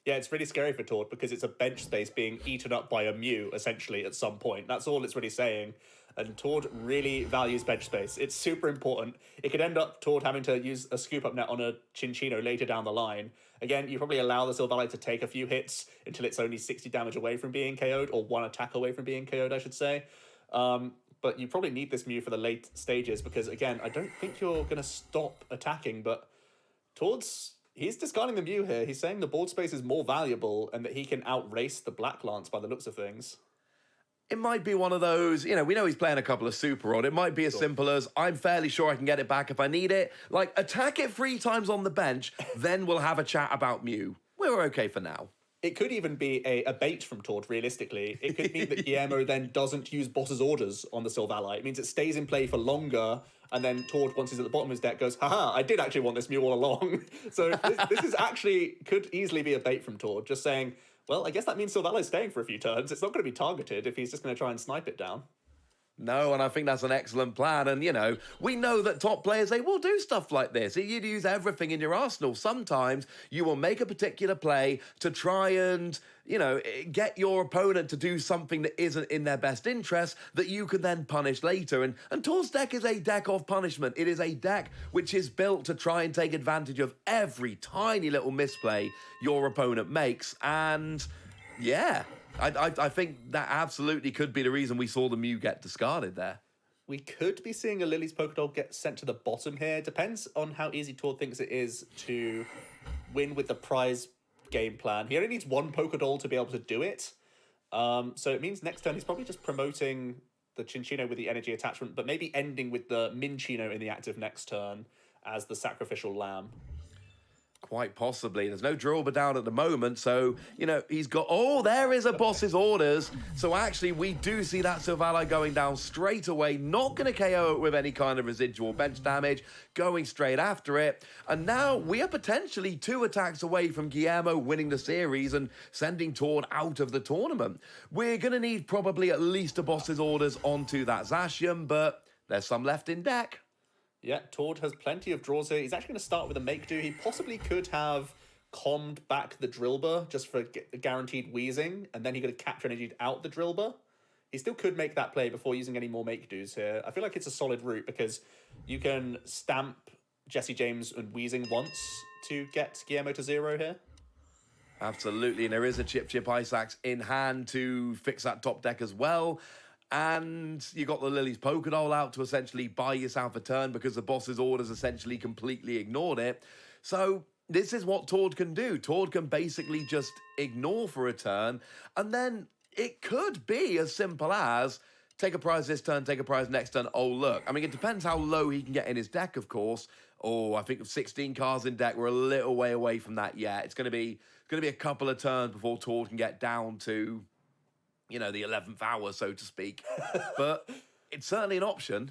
Yeah, it's really scary for Tord because it's a bench space being eaten up by a Mew, essentially, at some point. That's all it's really saying. And Tord really values bench space. It's super important. It could end up Tord having to use a scoop-up net on a Chinchino later down the line. Again, you probably allow the Sylvalai to take a few hits until it's only 60 damage away from being KO'd, or 1 attack away from being KO'd, I should say. But you probably need this Mew for the late stages because, again, I don't think you're going to stop attacking, but he's discarding the Mew here. He's saying the board space is more valuable and that he can outrace the Black Lance by the looks of things. It might be one of those, we know he's playing a couple of Super Rod. It might be as simple as, I'm fairly sure I can get it back if I need it. Like, attack it 3 times on the bench, then we'll have a chat about Mew. We're okay for now. It could even be a bait from Tord, realistically. It could mean that Guillermo then doesn't use boss's orders on the Silver Ally. It means it stays in play for longer, and then Tord, once he's at the bottom of his deck, goes, haha, I did actually want this mule all along. So this is actually, could easily be a bait from Tord, just saying, well, I guess that means Silver Ally's staying for a few turns. It's not going to be targeted if he's just going to try and snipe it down. No, and I think that's an excellent plan. And, we know that top players, they will do stuff like this. You'd use everything in your arsenal. Sometimes you will make a particular play to try and, get your opponent to do something that isn't in their best interest that you can then punish later. And Tor's deck is a deck of punishment. It is a deck which is built to try and take advantage of every tiny little misplay your opponent makes. And, yeah... I think that absolutely could be the reason we saw the Mew get discarded there. We could be seeing a Lily's Pokédoll get sent to the bottom here. Depends on how easy Tord thinks it is to win with the prize game plan. He only needs one Pokédoll to be able to do it. So it means next turn he's probably just promoting the Chinchino with the energy attachment, but maybe ending with the Minchino in the active next turn as the sacrificial lamb. Quite possibly. There's no Drillbur down at the moment, so, he's got... Oh, there is a boss's orders. So actually, we do see that Silvally going down straight away, not going to KO it with any kind of residual bench damage, going straight after it. And now we are potentially 2 attacks away from Guillermo winning the series and sending Tord out of the tournament. We're going to need probably at least a boss's orders onto that Zacian, but there's some left in deck. Yeah, Tord has plenty of draws here. He's actually going to start with a make-do. He possibly could have calmed back the Drillbur just for guaranteed wheezing, and then he could have capture energied out the Drillbur. He still could make that play before using any more make-dos here. I feel like it's a solid route because you can stamp Jesse James and wheezing once to get Guillermo to 0 here. Absolutely, and there is a Chip Ice Axe in hand to fix that top deck as well. And you got the Lily's Pokédoll out to essentially buy yourself a turn because the boss's orders essentially completely ignored it. So this is what Tord can do. Tord can basically just ignore for a turn, and then it could be as simple as take a prize this turn, take a prize next turn. Oh, look. I mean, it depends how low he can get in his deck, of course. Oh, I think 16 cards in deck. We're a little way away from that yet. It's going to be a couple of turns before Tord can get down to... the 11th hour, so to speak. But it's certainly an option.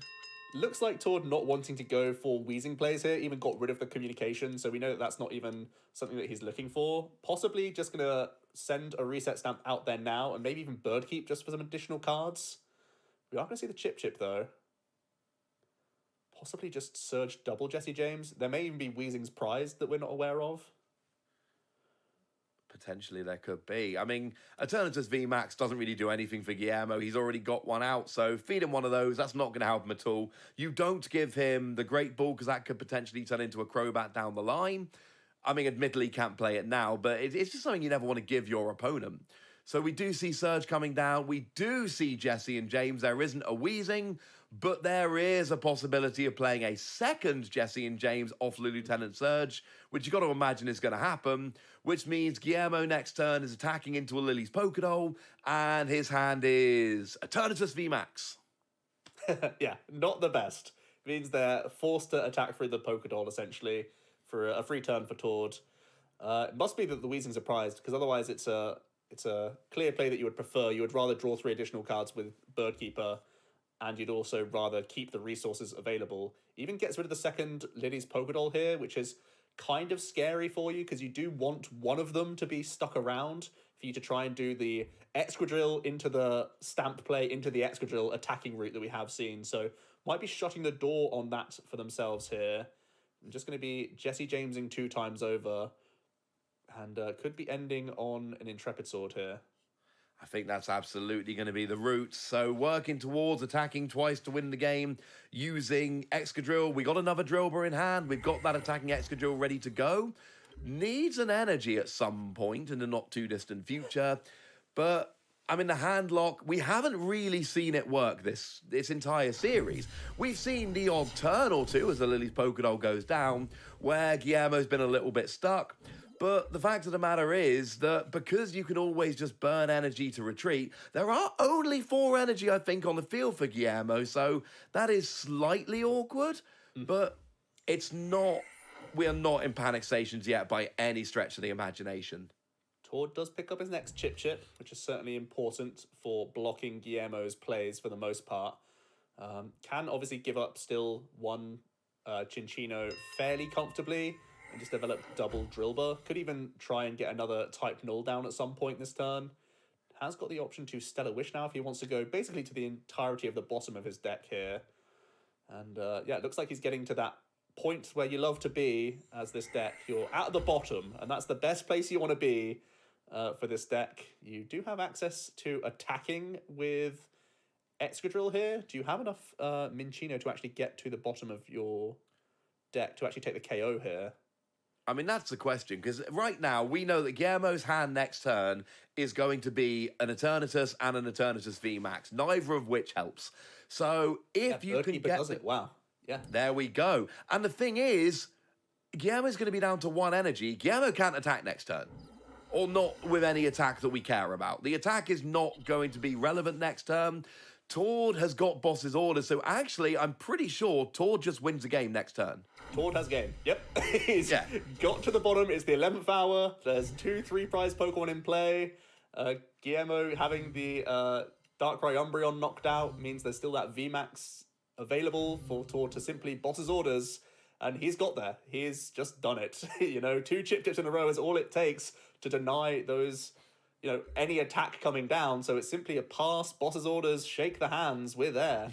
Looks like Tord not wanting to go for wheezing plays here, even got rid of the communication, so we know that that's not even something that he's looking for. Possibly just going to send a reset stamp out there now, and maybe even Bird Keep just for some additional cards. We are going to see the Chip, though. Possibly just Surge double Jesse James. There may even be Wheezing's prize that we're not aware of. Potentially there could be. I mean, Eternatus VMAX doesn't really do anything for Guillermo. He's already got one out, so feed him one of those. That's not going to help him at all. You don't give him the Great Ball because that could potentially turn into a Crobat down the line. I mean, admittedly, can't play it now, but it's just something you never want to give your opponent. So we do see Surge coming down. We do see Jesse and James. There isn't a wheezing, but there is a possibility of playing a second Jesse and James off Lieutenant Surge, which you've got to imagine is going to happen, which means Guillermo next turn is attacking into a Lily's Pokédoll, and his hand is Eternatus VMAX. Yeah, not the best. It means they're forced to attack through the Pokédoll, essentially, for a free turn for Tord. It must be that the Weezing's are prized, because otherwise it's a clear play that you would prefer. You would rather draw 3 additional cards with Birdkeeper, and you'd also rather keep the resources available. Even gets rid of the second Lily's Pokédoll here, which is kind of scary for you, because you do want one of them to be stuck around for you to try and do the Excadrill into the stamp play, into the Excadrill attacking route that we have seen. So might be shutting the door on that for themselves here. I'm just going to be Jesse Jamesing 2 times over, and could be ending on an Intrepid Sword here. I think that's absolutely going to be the route. So working towards attacking twice to win the game using Excadrill. We got another Drillbur in hand. We've got that attacking Excadrill ready to go. Needs an energy at some point in the not too distant future. But I mean, the hand lock, we haven't really seen it work this entire series. We've seen the odd turn or two as the Lily's Pokédoll goes down, where Guillermo's been a little bit stuck. But the fact of the matter is that because you can always just burn energy to retreat, there are only 4 energy, I think, on the field for Guillermo. So that is slightly awkward, but it's not... We are not in panic stations yet by any stretch of the imagination. Tord does pick up his next chip, which is certainly important for blocking Guillermo's plays for the most part. Can obviously give up still one Cinccino fairly comfortably and just develop double Drillbur. Could even try and get another type null down at some point this turn. Has got the option to Stellar Wish now if he wants to go basically to the entirety of the bottom of his deck here. And yeah, it looks like he's getting to that point where you love to be as this deck. You're at the bottom, and that's the best place you want to be for this deck. You do have access to attacking with Excadrill here. Do you have enough Minccino to actually get to the bottom of your deck to actually take the KO here? I mean, that's the question, because right now we know that Guillermo's hand next turn is going to be an Eternatus and an Eternatus VMAX, neither of which helps. So if you can get... does it. Wow. Yeah. There we go. And the thing is, Guillermo's going to be down to 1 energy. Guillermo can't attack next turn. Or not with any attack that we care about. The attack is not going to be relevant next turn. Tord has got boss's orders, so actually, I'm pretty sure Tord just wins the game next turn. Tord has game. Yep. He's got to the bottom. It's the 11th hour. There's 2 3-prize Pokemon in play. Guillermo having the Darkrai Umbreon knocked out means there's still that VMAX available for Tord to simply boss's orders. And he's got there. He's just done it. 2 chip tips in a row is all it takes to deny those... any attack coming down, so it's simply a pass, boss's orders, shake the hands, we're there.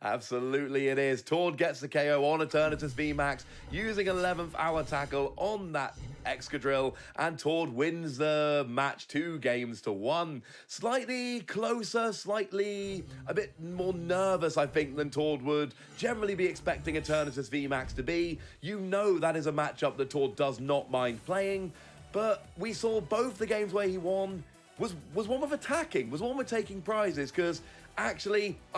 Absolutely it is. Tord gets the KO on Eternatus VMAX, using 11th hour tackle on that Excadrill, and Tord wins the match 2 games to 1. Slightly closer, slightly a bit more nervous, I think, than Tord would generally be expecting Eternatus VMAX to be. That is a matchup that Tord does not mind playing. But we saw both the games where he won was one with attacking, was one with taking prizes, because actually,